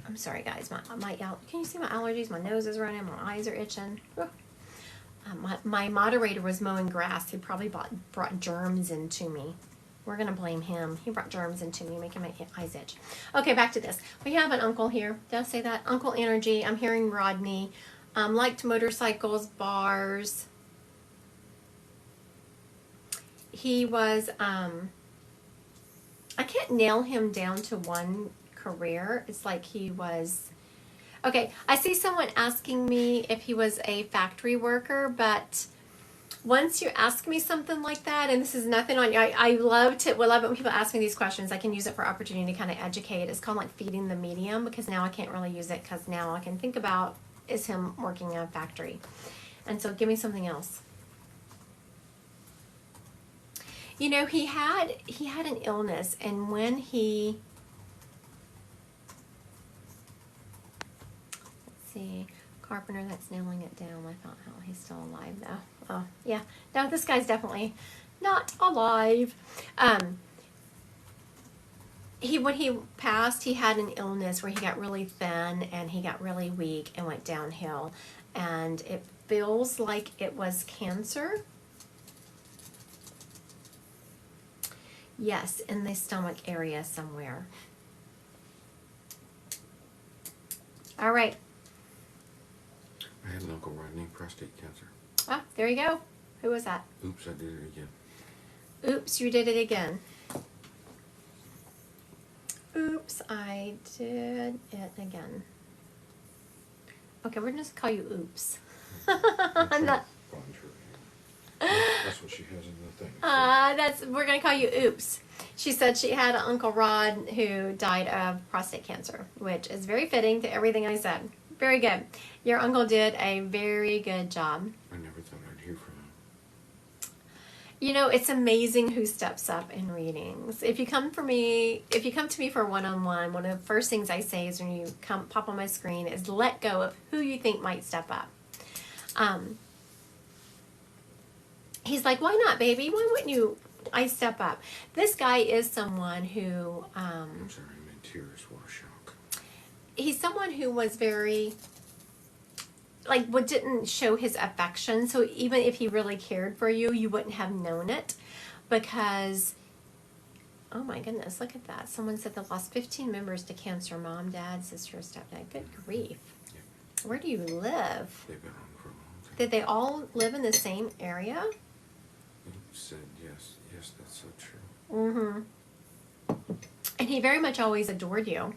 I'm sorry guys, can you see my allergies? My nose is running, my eyes are itching. My moderator was mowing grass. He probably brought germs into me. We're going to blame him. He brought germs into me, making my eyes itch. Okay, back to this. We have an uncle here. Did I say that? Uncle Energy. I'm hearing Rodney. Liked motorcycles, bars. He was, I can't nail him down to one career. It's like he was... Okay, I see someone asking me if he was a factory worker, but once you ask me something like that, and this is nothing on you, I love it when people ask me these questions. I can use it for opportunity to kind of educate. It's called like feeding the medium, because now I can't really use it because now all I can think about is him working in a factory. And so give me something else. You know, he had an illness, and when he, let's see, carpenter that's nailing it down. I thought, oh, he's still alive though. Oh, yeah. No, this guy's definitely not alive. When he passed, he had an illness where he got really thin and he got really weak and went downhill. And it feels like it was cancer. Yes, in the stomach area somewhere. All right. I had an Uncle Rod named prostate cancer. Ah, there you go. Who was that? Oops, I did it again. Oops, you did it again. Oops, I did it again. Okay, we're just gonna call you Oops. I'm not. That's what she has in the thing. We're gonna call you Oops. She said she had an Uncle Rod who died of prostate cancer, which is very fitting to everything I said. Very good. Your uncle did a very good job. I never thought I'd hear from him. You know, it's amazing who steps up in readings. If you come to me for a one-on-one, one of the first things I say is when you pop on my screen is let go of who you think might step up. He's like, why not, baby? Why wouldn't I step up? This guy is someone who... I'm sorry, I'm in tears. What a shock. He's someone who was very... didn't show his affection. So even if he really cared for you, you wouldn't have known it. Because... Oh my goodness, look at that. Someone said they lost 15 members to cancer. Mom, dad, sister, stepdad. Good grief. Yeah. Where do you live? They've been on for a long time. Did they all live in the same area? Said yes, that's so true. Mm-hmm. And he very much always adored you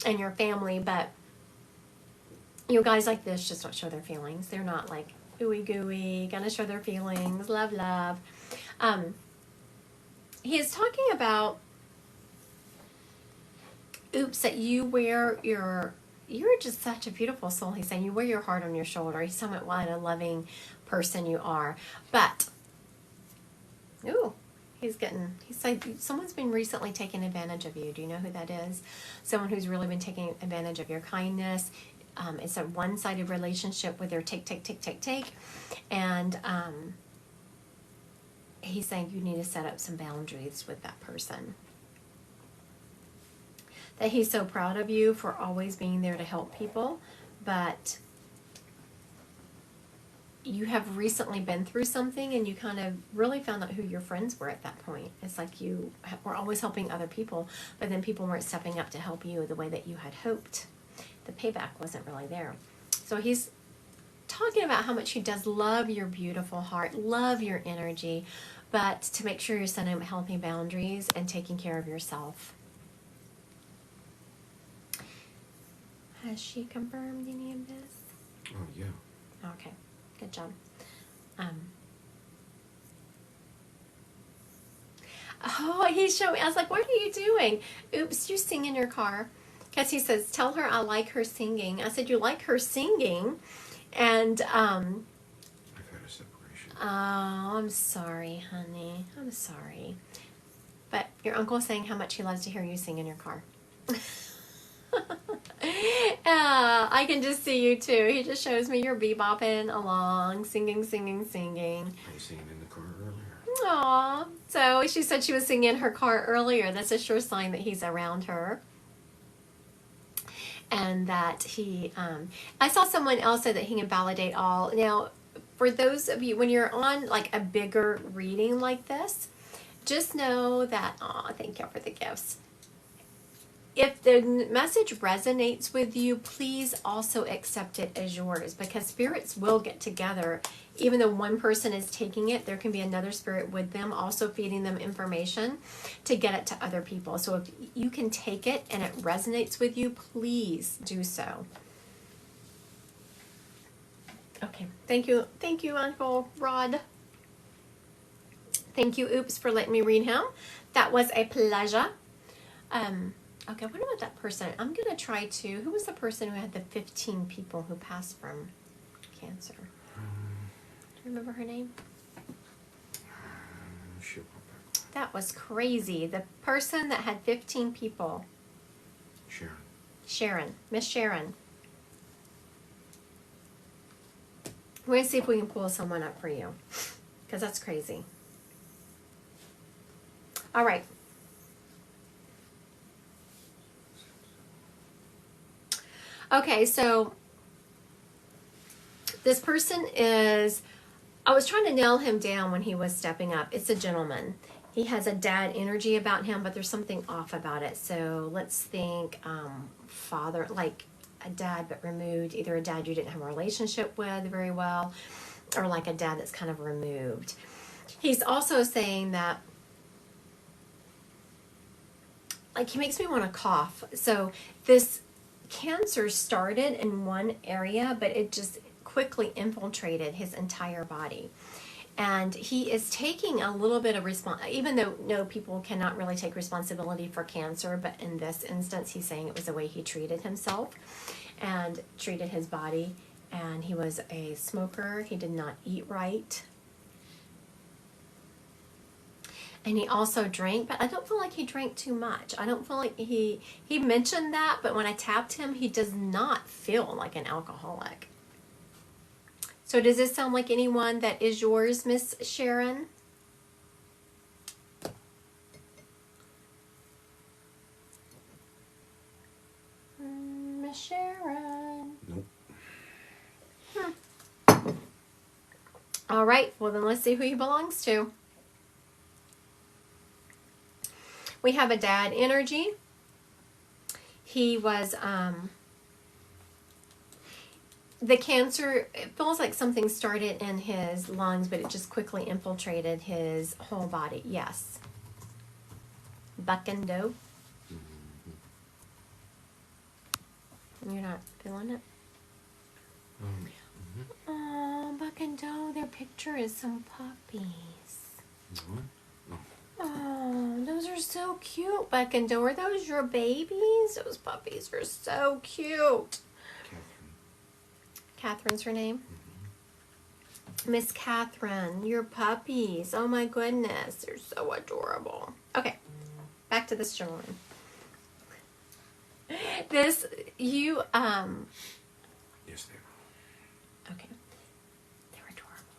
and your family, but guys like this just don't show their feelings. They're not like ooey gooey, gonna show their feelings, love. He is talking about Oops, that you wear you're just such a beautiful soul. He's saying you wear your heart on your shoulder. He's talking about what a loving person you are. But ooh, he's like, someone's been recently taking advantage of you. Do you know who that is? Someone who's really been taking advantage of your kindness. It's a one-sided relationship with their take. And he's saying you need to set up some boundaries with that person. That he's so proud of you for always being there to help people. But you have recently been through something and you kind of really found out who your friends were at that point. It's like you were always helping other people, but then people weren't stepping up to help you the way that you had hoped. The payback wasn't really there. So he's talking about how much he does love your beautiful heart, love your energy, but to make sure you're setting up healthy boundaries and taking care of yourself. Has she confirmed any of this? Oh, yeah. Okay. Good job. Oh, he's showing. I was like, what are you doing? Oops, you sing in your car. Because he says, tell her I like her singing. I said, you like her singing? And, I've had a separation. Oh, I'm sorry, honey. I'm sorry. But your uncle's saying how much he loves to hear you sing in your car. I can just see you too. He just shows me you're bebopping along, singing. I was singing in the car earlier. Aw. So she said she was singing in her car earlier. That's a sure sign that he's around her. And that he, I saw someone else say that he can validate all. Now, for those of you, when you're on like a bigger reading like this, just know that, thank you for the gifts. If the message resonates with you, please also accept it as yours, because spirits will get together. Even though one person is taking it, there can be another spirit with them also feeding them information to get it to other people. So if you can take it and it resonates with you, please do so. Okay. Thank you, Uncle Rod. Thank you, Oops, for letting me read him. That was a pleasure. Okay, what about that person? I'm going to try to. Who was the person who had the 15 people who passed from cancer? Do you remember her name? Sure. That was crazy. The person that had 15 people. Sharon. Miss Sharon. We're going to see if we can pull someone up for you, because that's crazy. All right. Okay, so this person is, I was trying to nail him down when he was stepping up. It's a gentleman. He has a dad energy about him, but there's something off about it. So let's think father, like a dad but removed, either a dad you didn't have a relationship with very well, or like a dad that's kind of removed. He's also saying that, like, he makes me want to cough. So this cancer started in one area, but it just quickly infiltrated his entire body. And he is taking a little bit of even though no, people cannot really take responsibility for cancer, but in this instance, he's saying it was the way he treated himself and treated his body. And he was a smoker. He did not eat right. And he also drank, but I don't feel like he drank too much. I don't feel like he mentioned that, but when I tapped him, he does not feel like an alcoholic. So does this sound like anyone that is yours, Miss Sharon? Miss Sharon. Nope. All right, well then let's see who he belongs to. We have a dad energy. He was, the cancer, it feels like something started in his lungs, but it just quickly infiltrated his whole body. Yes. Buck and doe. You're not feeling it? Oh, Buck and doe, their picture is some puppies. What? Oh, those are so cute, Buck and doe. Are those your babies? Those puppies are so cute. Catherine's her name? Miss Catherine, your puppies. Oh my goodness, they're so adorable. Okay, back to this gentleman. Yes, they are. Okay, they're adorable.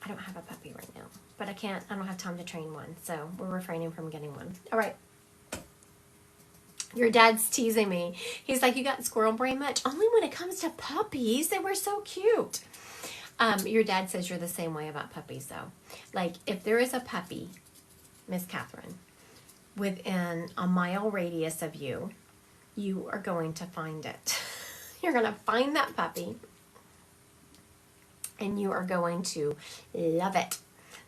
I don't have a puppy right now, but I don't have time to train one, so we're refraining from getting one. All right. Your dad's teasing me. He's like, you got squirrel brain much? Only when it comes to puppies. They were so cute. Your dad says you're the same way about puppies, though. Like, if there is a puppy, Miss Catherine, within a mile radius of you, you are going to find it. You're going to find that puppy, and you are going to love it.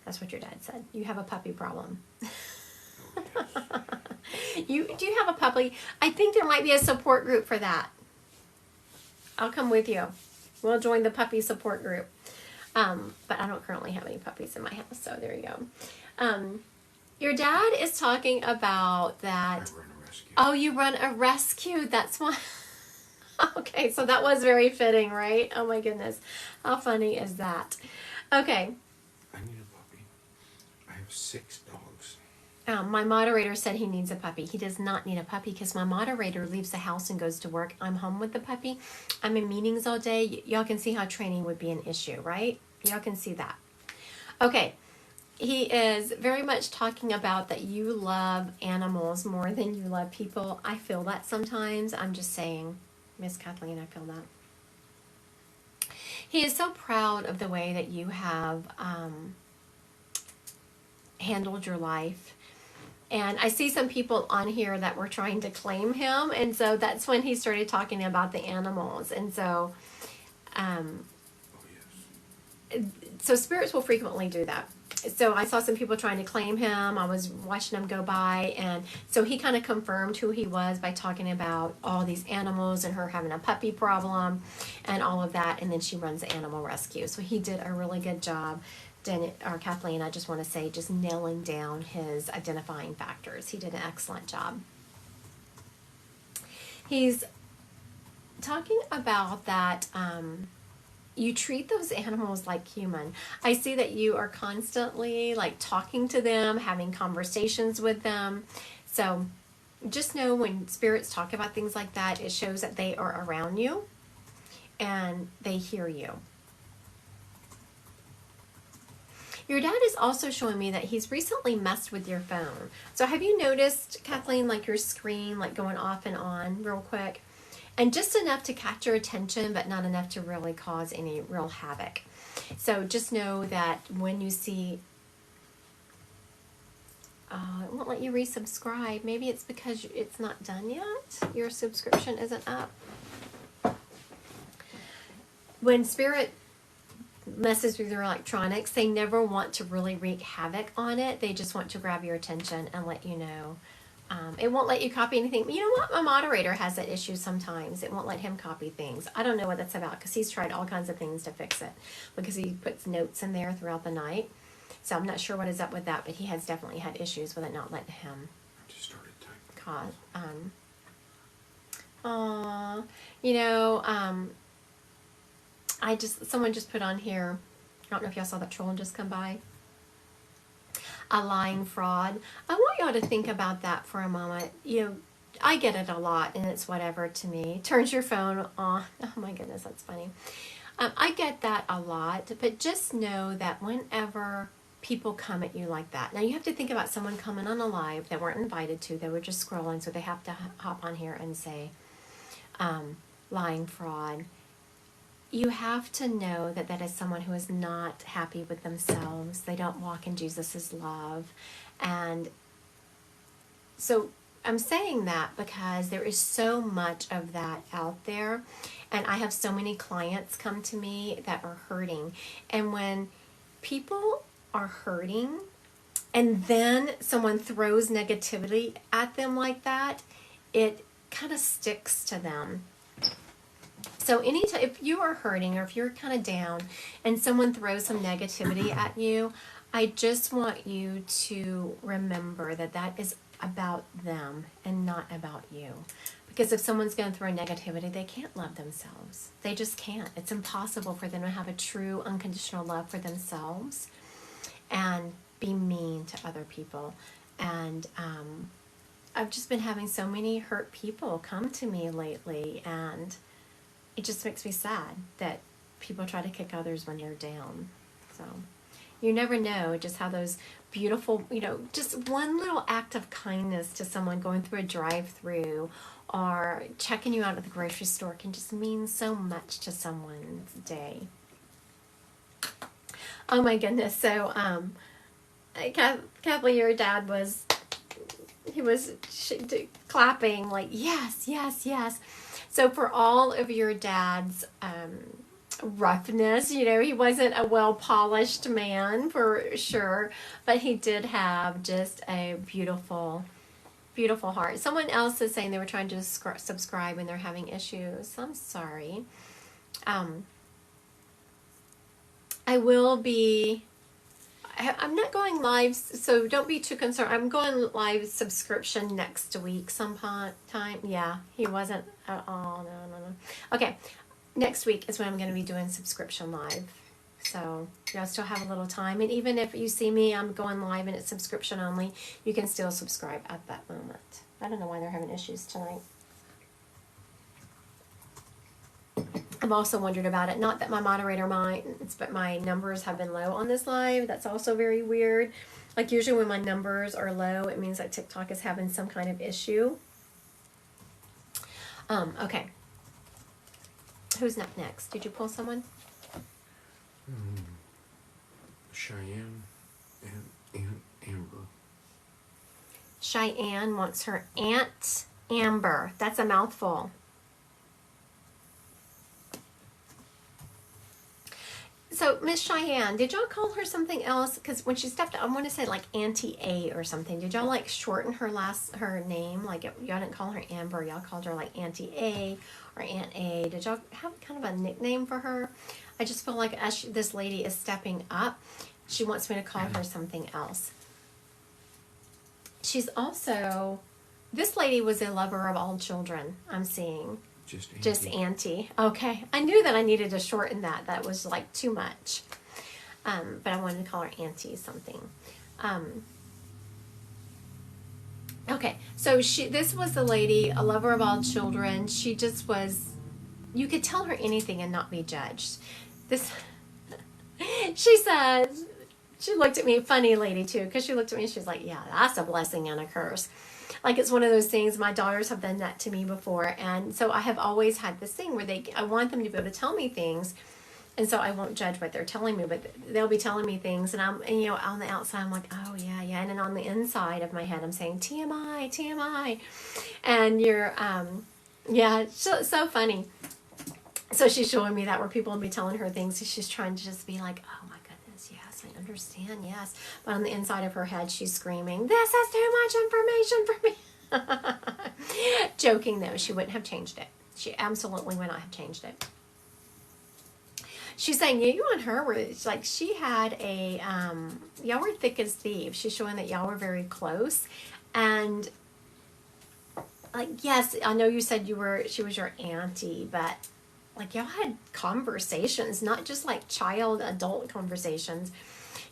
That's what your dad said. You have a puppy problem. Do you have a puppy? I think there might be a support group for that. I'll come with you. We'll join the puppy support group. But I don't currently have any puppies in my house, so there you go. Your dad is talking about that. I run a rescue. Oh, you run a rescue. That's why. Okay, so that was very fitting, right? Oh my goodness. How funny is that? Okay. I need a puppy. I have 6 dogs. My moderator said he needs a puppy. He does not need a puppy because my moderator leaves the house and goes to work. I'm home with the puppy. I'm in meetings all day. Y'all can see how training would be an issue, right? Y'all can see that. Okay. He is very much talking about that you love animals more than you love people. I feel that sometimes. I'm just saying, Miss Kathleen, I feel that. He is so proud of the way that you have handled your life. And I see some people on here that were trying to claim him. And so that's when he started talking about the animals. And so, so spirits will frequently do that. So I saw some people trying to claim him. I was watching him go by, and so he kind of confirmed who he was by talking about all these animals and her having a puppy problem and all of that, and then she runs animal rescue. So he did a really good job. Kathleen, I just want to say, just nailing down his identifying factors. He did an excellent job. He's talking about that you treat those animals like human. I see that you are constantly like talking to them, having conversations with them. So just know when spirits talk about things like that, it shows that they are around you and they hear you. Your dad is also showing me that he's recently messed with your phone. So have you noticed, Kathleen, like your screen like going off and on real quick? And just enough to catch your attention, but not enough to really cause any real havoc. So just know that when you see, it won't let you resubscribe. Maybe it's because it's not done yet. Your subscription isn't up. When spirit messes with your electronics, they never want to really wreak havoc on it. They just want to grab your attention and let you know. It won't let you copy anything. You know what? My moderator has that issue sometimes. It won't let him copy things. I don't know what that's about because he's tried all kinds of things to fix it because he puts notes in there throughout the night. So I'm not sure what is up with that, but he has definitely had issues with it not letting him. I just started typing. Someone just put on here, I don't know if y'all saw that troll just come by. A lying fraud. I want y'all to think about that for a moment. I get it a lot, and it's whatever to me. Turns your phone on. Oh my goodness, that's funny. I get that a lot, but just know that whenever people come at you like that, now you have to think about someone coming on a live that weren't invited to, they were just scrolling, so they have to hop on here and say, lying fraud. You have to know that that is someone who is not happy with themselves. They don't walk in Jesus' love. And so I'm saying that because there is so much of that out there. And I have so many clients come to me that are hurting. And when people are hurting and then someone throws negativity at them like that, it kind of sticks to them. So anytime, if you are hurting or if you're kind of down and someone throws some negativity at you, I just want you to remember that that is about them and not about you. Because if someone's going through negativity, they can't love themselves. They just can't. It's impossible for them to have a true unconditional love for themselves and be mean to other people. And I've just been having so many hurt people come to me lately, and it just makes me sad that people try to kick others when they're down. So you never know just how those beautiful, just one little act of kindness to someone going through a drive-through or checking you out at the grocery store can just mean so much to someone's day. Oh my goodness. So, Kathleen, your dad was clapping like, yes, yes, yes. So for all of your dad's roughness, he wasn't a well-polished man for sure, but he did have just a beautiful, beautiful heart. Someone else is saying they were trying to subscribe and they're having issues. I'm sorry. I'm not going live, so don't be too concerned. I'm going live subscription next week sometime. Yeah, he wasn't at all. No. Okay, next week is when I'm going to be doing subscription live. So I still have a little time. And even if you see me, I'm going live and it's subscription only, you can still subscribe at that moment. I don't know why they're having issues tonight. I've also wondered about it. Not that my moderator minds, but my numbers have been low on this live. That's also very weird. Like usually when my numbers are low, it means that TikTok is having some kind of issue. Okay. Who's up next? Did you pull someone? Cheyenne and Amber. Cheyenne wants her Aunt Amber. That's a mouthful. So Miss Cheyenne, did y'all call her something else? Because when she stepped up, I want to say like Auntie A or something. Did y'all like shorten her name? Like y'all didn't call her Amber. Y'all called her like Auntie A or Aunt A. Did y'all have kind of a nickname for her? I just feel like as this lady is stepping up, she wants me to call her something else. She's also, this lady was a lover of all children, I'm seeing. Just Auntie. Okay. I knew that I needed to shorten that. That was like too much. But I wanted to call her Auntie something. Okay. So this was the lady, a lover of all children. She just was, you could tell her anything and not be judged. She said, she looked at me, funny lady too, because she looked at me and she was like, yeah, that's a blessing and a curse. Like it's one of those things, my daughters have done that to me before. And so I have always had this thing where I want them to be able to tell me things. And so I won't judge what they're telling me, but they'll be telling me things. And on the outside, I'm like, oh yeah, yeah. And then on the inside of my head, I'm saying TMI, TMI. And yeah, so funny. So she's showing me that where people will be telling her things. She's trying to just be like, oh my goodness, yes, I understand, yes. But on the inside of her head, she's screaming, this is too much information for me. Joking though, she wouldn't have changed it. She absolutely would not have changed it. She's saying, yeah, you and her were, like, she had y'all were thick as thieves. She's showing that y'all were very close. And, like, yes, I know you said she was your auntie, but like y'all had conversations, not just like adult conversations.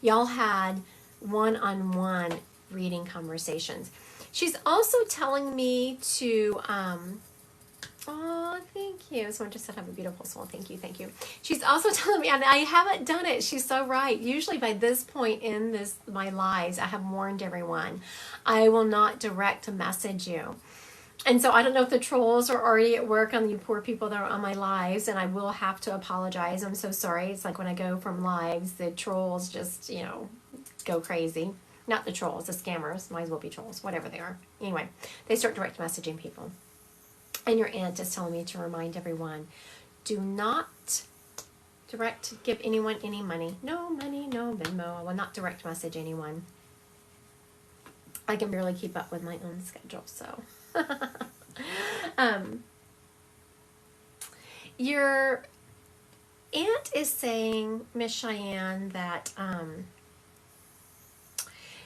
Y'all had one-on-one reading conversations. She's also telling me to, oh, thank you. Someone just said, have a beautiful soul. Thank you, thank you. She's also telling me, and I haven't done it. She's so right. Usually by this point in my lives, I have warned everyone, I will not direct message you. And so I don't know if the trolls are already at work on you poor people that are on my lives, and I will have to apologize. I'm so sorry. It's like when I go from lives, the trolls just, go crazy. Not the trolls, the scammers. Might as well be trolls, whatever they are. Anyway, they start direct messaging people. And your aunt is telling me to remind everyone, do not give anyone any money. No money, no Venmo. I will not direct message anyone. I can barely keep up with my own schedule, so... Your aunt is saying, Miss Cheyenne, that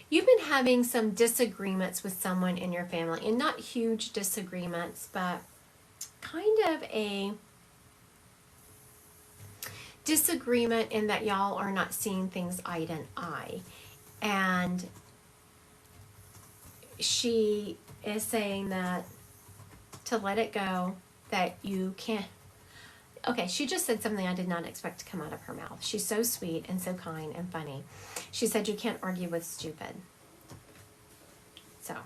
you've been having some disagreements with someone in your family, and not huge disagreements, but kind of a disagreement in that y'all are not seeing things eye to eye. And she is saying that to let it go, that you can't. Okay, she just said something I did not expect to come out of her mouth. She's so sweet and so kind and funny. She said you can't argue with stupid. So,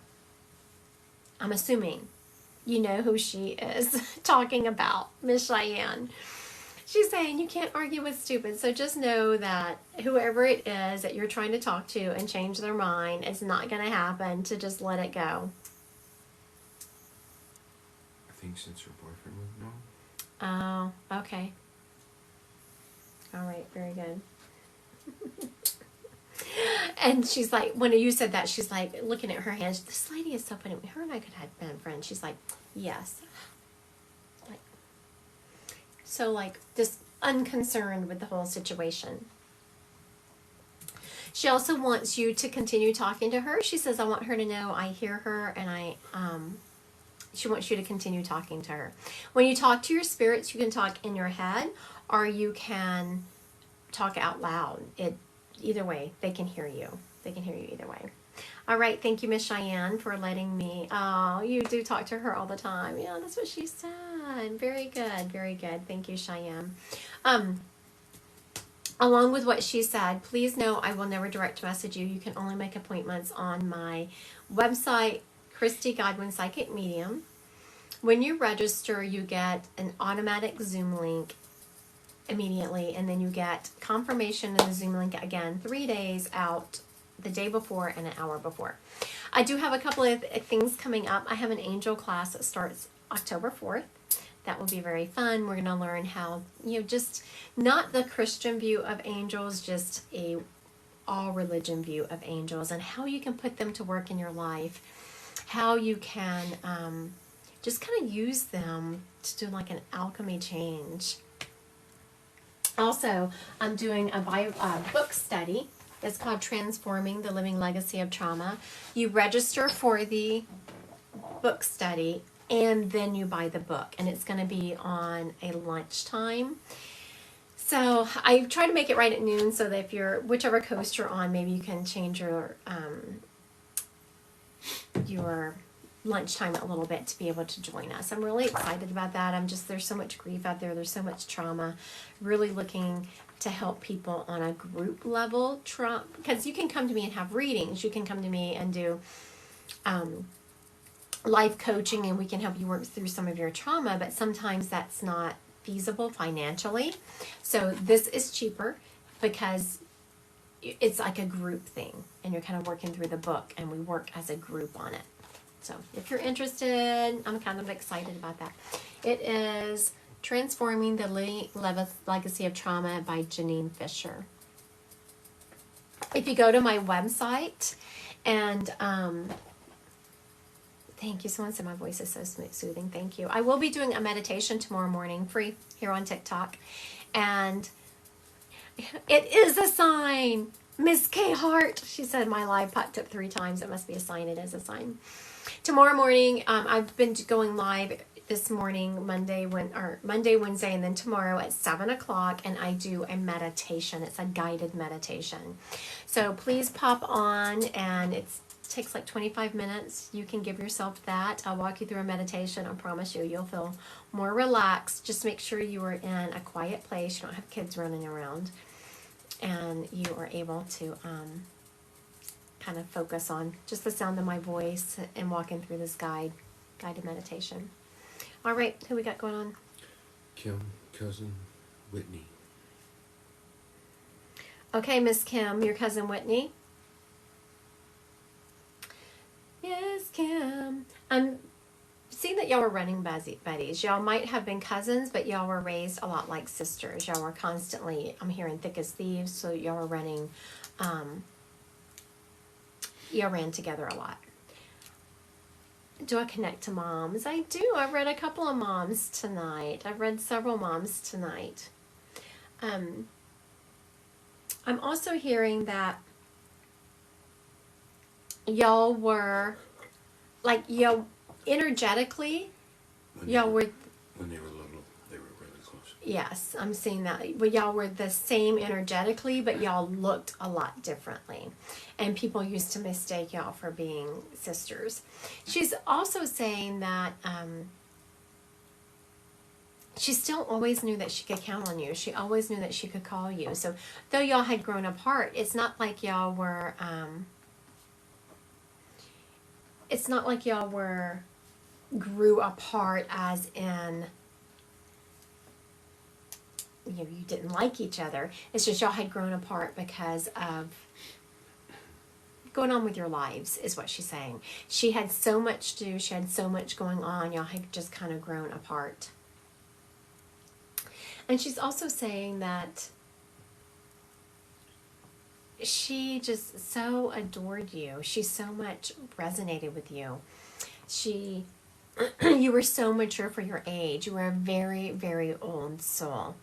I'm assuming you know who she is talking about, Miss Cheyenne. She's saying you can't argue with stupid, so just know that whoever it is that you're trying to talk to and change their mind, it's not going to happen, to just let it go. I think since your boyfriend moved on. Oh, okay. All right, very good. And she's like, when you said that, she's like looking at her hands. This lady is so funny. Her and I could have been friends. She's like, yes. Like, so like just unconcerned with the whole situation. She also wants you to continue talking to her. She says, I want her to know I hear her, and she wants you to continue talking to her. When you talk to your spirits, you can talk in your head, or you can talk out loud. Either way, they can hear you. They can hear you either way. All right, thank you, Miss Cheyenne, for letting me. Oh, you do talk to her all the time. Yeah, that's what she said. Very good, very good. Thank you, Cheyenne. Along with what she said, please know I will never direct message you. You can only make appointments on my website, Christy Godwin Psychic Medium. When you register, you get an automatic Zoom link immediately, and then you get confirmation of the Zoom link again 3 days out, the day before and an hour before. I do have a couple of things coming up. I have an angel class that starts October 4th. That will be very fun. We're going to learn how, just not the Christian view of angels, just a all religion view of angels, and how you can put them to work in your life, how you can just kind of use them to do like an alchemy change. Also, I'm doing a book study. It's called Transforming the Living Legacy of Trauma. You register for the book study, and then you buy the book, and it's going to be on a lunchtime. So I try to make it right at noon, so that if you're whichever coast you're on, maybe you can change your lunchtime a little bit to be able to join us. I'm really excited about that. There's so much grief out there. There's so much trauma. Really looking to help people on a group level trauma, because you can come to me and have readings. You can come to me and do life coaching, and we can help you work through some of your trauma, but sometimes that's not feasible financially. So this is cheaper because it's like a group thing, and you're kind of working through the book, and we work as a group on it. So if you're interested, I'm kind of excited about that. It is Transforming the Legacy of Trauma by Janine Fisher. If you go to my website, and thank you. Someone said my voice is so soothing. Thank you. I will be doing a meditation tomorrow morning, free, here on TikTok. And it is a sign. Miss K. Hart, she said my live popped up 3 times. It must be a sign. It is a sign. Tomorrow morning, I've been going live this morning, Monday, Wednesday, and then tomorrow at 7 o'clock, and I do a meditation. It's a guided meditation. So please pop on, and it takes like 25 minutes. You can give yourself that. I'll walk you through a meditation. I promise you'll feel more relaxed. Just make sure you are in a quiet place. You don't have kids running around, and you are able to kind of focus on just the sound of my voice and walking through this guided meditation. All right, who we got going on? Kim, cousin Whitney. Okay, Miss Kim, your cousin Whitney. Yes, Kim. I'm seeing that y'all were running buddies. Y'all might have been cousins, but y'all were raised a lot like sisters. Y'all were constantly, I'm hearing, thick as thieves, so y'all were running, y'all ran together a lot. Do I connect to moms? I do. I read a couple of moms tonight. I've read several moms tonight. I'm also hearing that y'all were, like, energetically, when they were little, they were really close. Yes, I'm seeing that. But y'all were the same energetically, but y'all looked a lot differently. And people used to mistake y'all for being sisters. She's also saying that she still always knew that she could count on you. She always knew that she could call you. So though y'all had grown apart, it's not like y'all were... it's not like y'all grew apart as in, you didn't like each other. It's just y'all had grown apart because of going on with your lives, is what she's saying. She had so much to do. She had so much going on. Y'all had just kind of grown apart. And she's also saying that she just so adored you. She so much resonated with you. You were so mature for your age. You were a very, very old soul.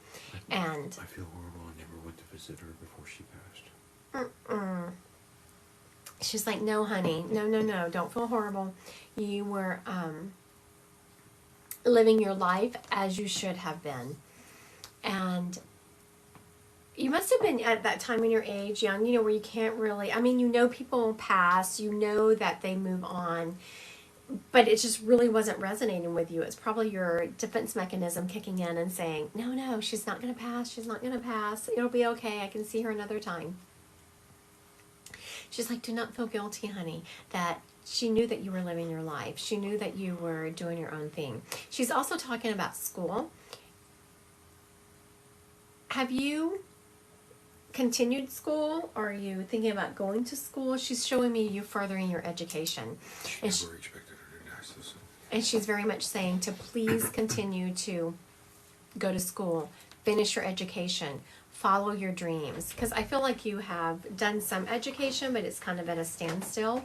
And I feel horrible. I never went to visit her before she passed. She's like, no, honey. No. Don't feel horrible. You were living your life as you should have been. And you must have been at that time in your age, young, where you can't really, people pass, that they move on, but it just really wasn't resonating with you. It's probably your defense mechanism kicking in and saying, no, she's not going to pass. She's not going to pass. It'll be okay. I can see her another time. She's like, do not feel guilty, honey, that she knew that you were living your life. She knew that you were doing your own thing. She's also talking about school. Have you continued school, or are you thinking about going to school? She's showing me you furthering your education. She never expected her to die so soon. And she's very much saying to please continue to go to school, finish your education, follow your dreams. Because I feel like you have done some education, but it's kind of at a standstill.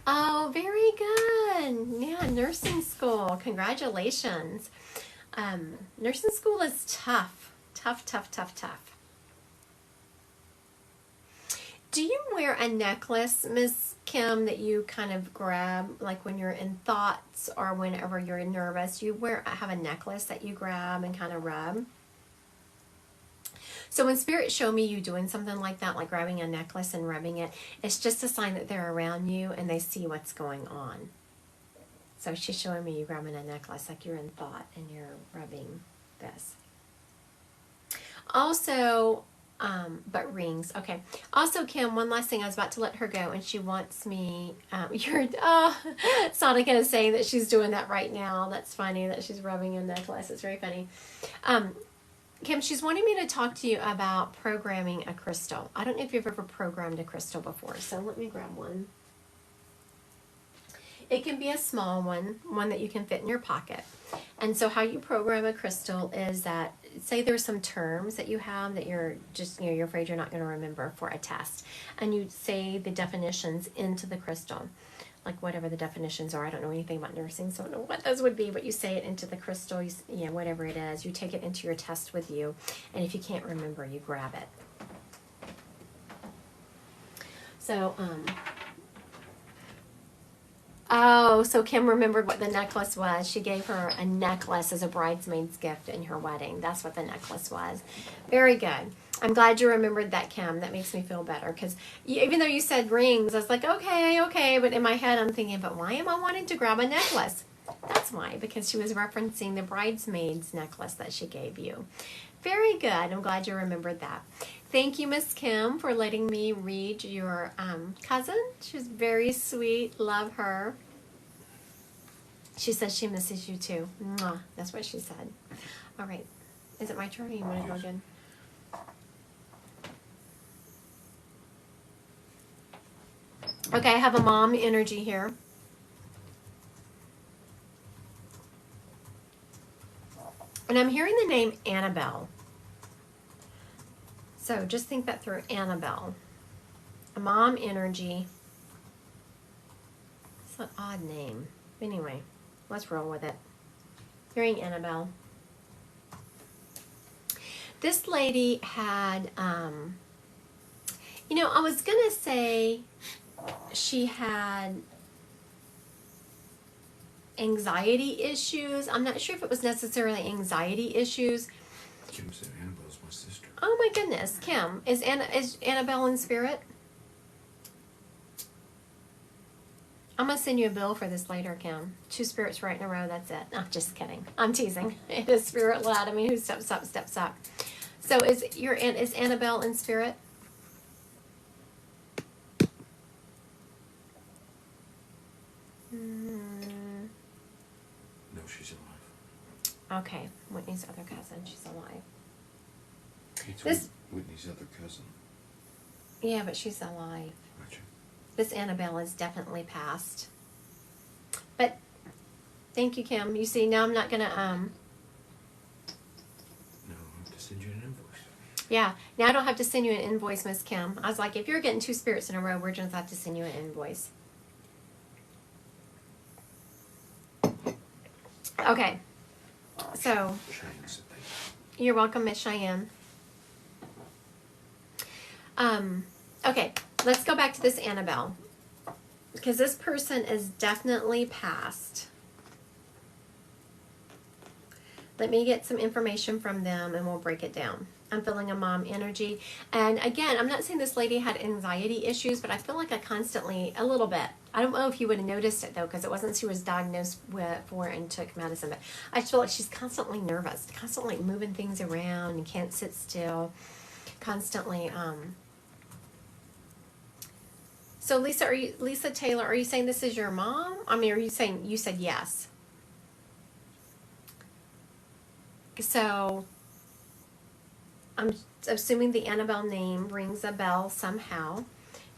Oh, very good. Yeah, nursing school. Congratulations. Nursing school is tough. Tough, tough, tough, tough. Do you wear a necklace, Miss Kim, that you kind of grab, like when you're in thoughts or whenever you're nervous? You have a necklace that you grab and kind of rub? So when spirits show me you doing something like that, like grabbing a necklace and rubbing it, it's just a sign that they're around you and they see what's going on. So she's showing me you grabbing a necklace like you're in thought and you're rubbing this. Also, but rings. Okay. Also, Kim, one last thing. I was about to let her go, and she wants me. Sonica is saying that she's doing that right now. That's funny that she's rubbing a necklace. It's very funny. Kim, she's wanting me to talk to you about programming a crystal. I don't know if you've ever programmed a crystal before, so let me grab one. It can be a small one that you can fit in your pocket. And so how you program a crystal is that, say there's some terms that you have that you're just, you're afraid you're not going to remember for a test. And you say the definitions into the crystal, like whatever the definitions are. I don't know anything about nursing, so I don't know what those would be, but you say it into the crystal, whatever it is. You take it into your test with you, and if you can't remember, you grab it. So, oh, so Kim remembered what the necklace was. She gave her a necklace as a bridesmaid's gift in her wedding. That's what the necklace was. Very good. I'm glad you remembered that, Kim. That makes me feel better, because even though you said rings, I was like, okay. But in my head, I'm thinking, but why am I wanting to grab a necklace? That's why, because she was referencing the bridesmaid's necklace that she gave you. Very good. I'm glad you remembered that. Thank you, Miss Kim, for letting me read your cousin. She's very sweet. Love her. She says she misses you too. Mwah. That's what she said. All right. Is it my turn or you want to go again? Okay, I have a mom energy here. And I'm hearing the name Annabelle. So just think that through. Annabelle. A mom energy. It's an odd name. Anyway, let's roll with it. Hearing Annabelle. This lady had, I was going to say she had anxiety issues. I'm not sure if it was necessarily anxiety issues. Kim said Annabelle's my sister. Oh my goodness, Kim. Is Annabelle in spirit? I'm going to send you a bill for this later, Kim. 2 spirits right in a row, that's it. No, just kidding. I'm teasing. It is spirit led. I mean, who steps up, steps up. So is Annabelle in spirit? No, she's alive. Okay, Whitney's other cousin. She's alive. It's Whitney's other cousin. Yeah, but she's alive. Gotcha. This Annabelle is definitely passed. But thank you, Kim. You see, now I'm not gonna No, I have to send you an invoice. Yeah, now I don't have to send you an invoice, Miss Kim. I was like, if you're getting 2 spirits in a row, we're just have to send you an invoice. Okay. So Cheyenne said thank you're welcome, Miss Cheyenne. Okay, let's go back to this Annabelle, because this person is definitely passed. Let me get some information from them and we'll break it down. I'm feeling a mom energy. And again, I'm not saying this lady had anxiety issues, but I feel like I constantly, a little bit. I don't know if you would have noticed it though, because it wasn't she was diagnosed for and took medicine, but I just feel like she's constantly nervous, constantly moving things around and can't sit still, constantly. So Lisa Taylor, are you saying this is your mom? I mean, are you saying, you said yes. So I'm assuming the Annabelle name rings a bell somehow.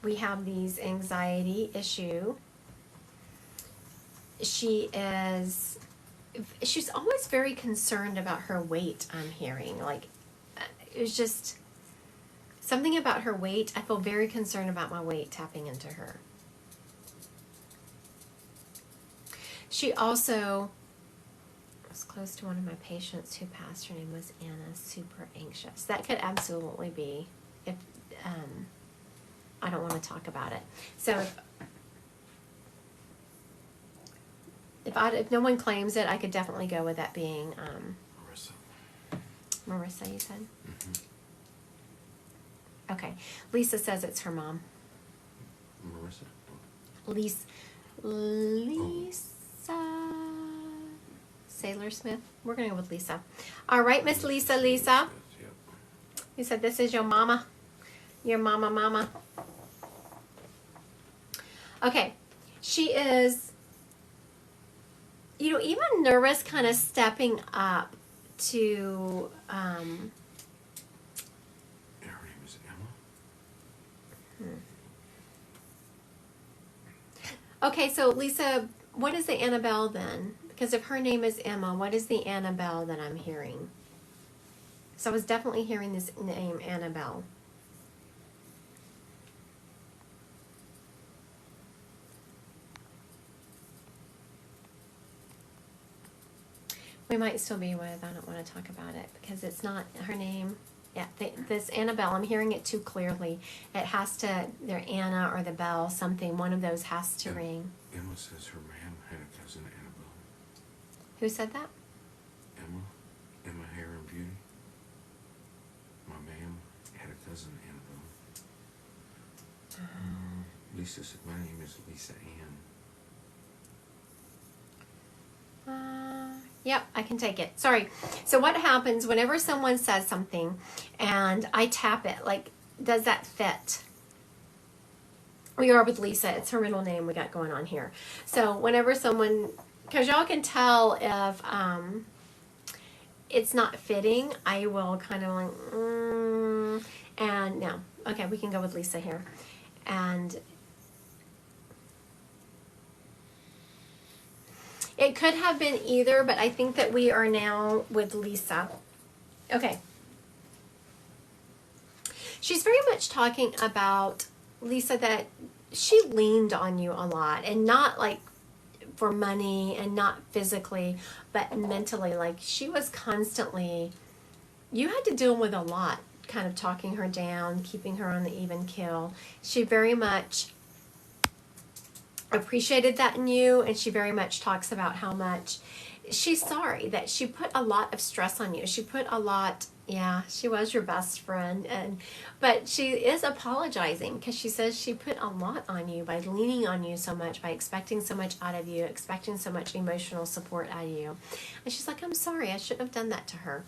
We have these anxiety issue. she's always very concerned about her weight, I'm hearing. Like, it was just something about her weight. I feel very concerned about my weight tapping into her. She also was close to one of my patients who passed. Her name was Anna, super anxious. That could absolutely be, if I don't want to talk about it. So if no one claims it, I could definitely go with that being Marissa, you said? Mm-hmm. Okay. Lisa says it's her mom. Marissa? Lisa. Sailor Smith. We're going to go with Lisa. All right, Miss Lisa. Yep. You said this is your mama. Your mama. Okay. She is, even nervous, kind of stepping up to, Her name is Emma? Okay, so Lisa, what is the Annabelle then? Because if her name is Emma, what is the Annabelle that I'm hearing? So I was definitely hearing this name, Annabelle. We might still be with, I don't want to talk about it because it's not her name. Yeah, this Annabelle, I'm hearing it too clearly. It has to, either Anna or the bell, something, one of those has to ring. Emma says her ma'am had a cousin Annabelle. Who said that? Emma Hair and Beauty. My ma'am had a cousin Annabelle. Lisa said, my name is Lisa Ann. Yep, I can take it. Sorry. So what happens whenever someone says something and I tap it, like, does that fit? We are with Lisa. It's her middle name we got going on here. So whenever someone, because y'all can tell if it's not fitting, I will kind of like, and no. Okay, we can go with Lisa here. And it could have been either, but I think that we are now with Lisa. Okay. She's very much talking about, Lisa, that she leaned on you a lot, and not like for money and not physically, but mentally. Like, she was constantly, you had to deal with a lot, kind of talking her down, keeping her on the even keel. She very much appreciated that in you, and she very much talks about how much she's sorry that she put a lot of stress on you. She put a lot, yeah, she was your best friend, but she is apologizing because she says she put a lot on you by leaning on you so much, by expecting so much out of you, expecting so much emotional support out of you. And she's like, I'm sorry, I shouldn't have done that to her.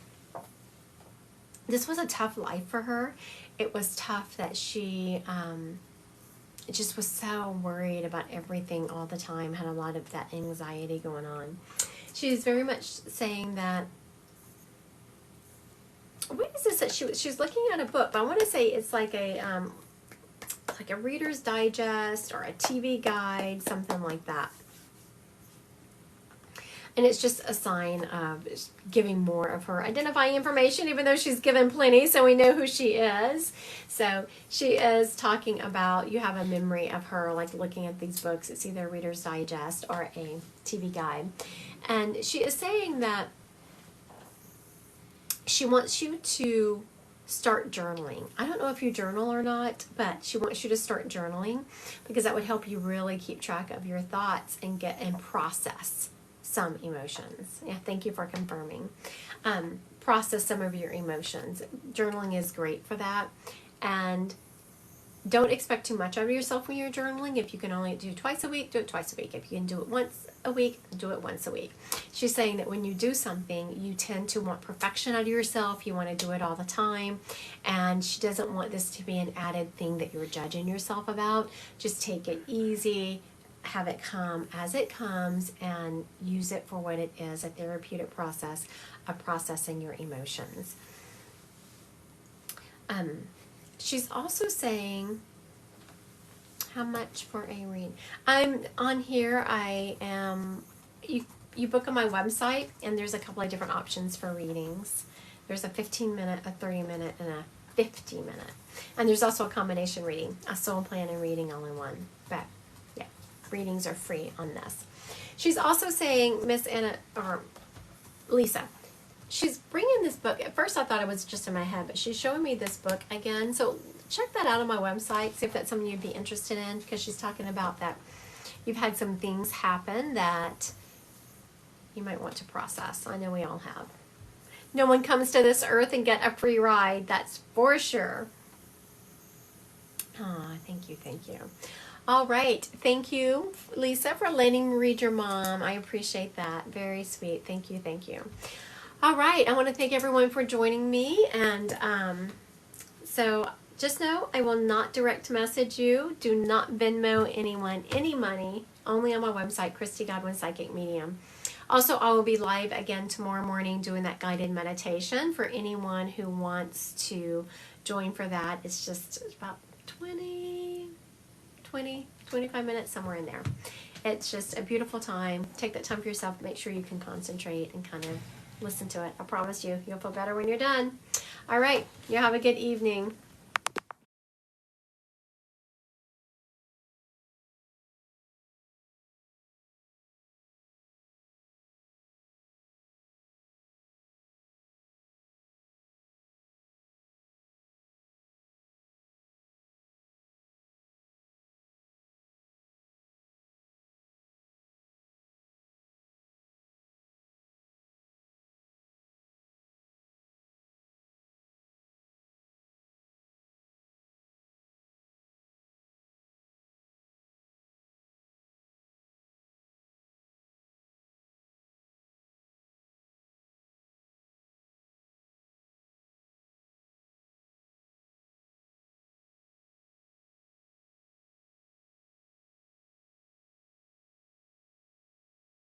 This was a tough life for her. It was tough that she just was so worried about everything all the time, had a lot of that anxiety going on. She's very much saying that, what is this that she's looking at a book, but I want to say it's like a Reader's Digest or a TV guide, something like that. And it's just a sign of giving more of her identifying information, even though she's given plenty, so we know who she is. So she is talking about, you have a memory of her, like looking at these books. It's either a Reader's Digest or a TV guide. And she is saying that she wants you to start journaling. I don't know if you journal or not, but she wants you to start journaling because that would help you really keep track of your thoughts and process some emotions. Yeah, thank you for confirming. Process some of your emotions. Journaling is great for that. And don't expect too much out of yourself when you're journaling. If you can only do twice a week, do it twice a week. If you can do it once a week, do it once a week. She's saying that when you do something, you tend to want perfection out of yourself. You want to do it all the time. And she doesn't want this to be an added thing that you're judging yourself about. Just take it easy. Have it come as it comes and use it for what it is, a therapeutic process of processing your emotions. She's also saying, How much for a read? I'm on here. I am. You book on my website, and there's a couple of different options for readings. There's a 15-minute, a 30-minute, and a 50-minute. And there's also a combination reading, a soul plan and reading all in one. But yeah, readings are free on this. She's also saying, Miss Anna or Lisa, she's bringing this book. At first, I thought it was just in my head, but she's showing me this book again. So check that out on my website. See if that's something you'd be interested in, because she's talking about that you've had some things happen that you might want to process. I know we all have. No one comes to this earth and get a free ride. That's for sure. Ah, thank you, thank you. All right, thank you, Lisa, for letting me read your mom. I appreciate that. Very sweet. Thank you, thank you. All right, I want to thank everyone for joining me, and so just know I will not direct message you. Do not Venmo anyone any money. Only on my website, Christy Godwin Psychic Medium. Also, I will be live again tomorrow morning doing that guided meditation for anyone who wants to join for that. It's just about 25 minutes, somewhere in there. It's just a beautiful time. Take that time for yourself. Make sure you can concentrate and kind of listen to it. I promise you'll feel better when you're done. All right. You have a good evening.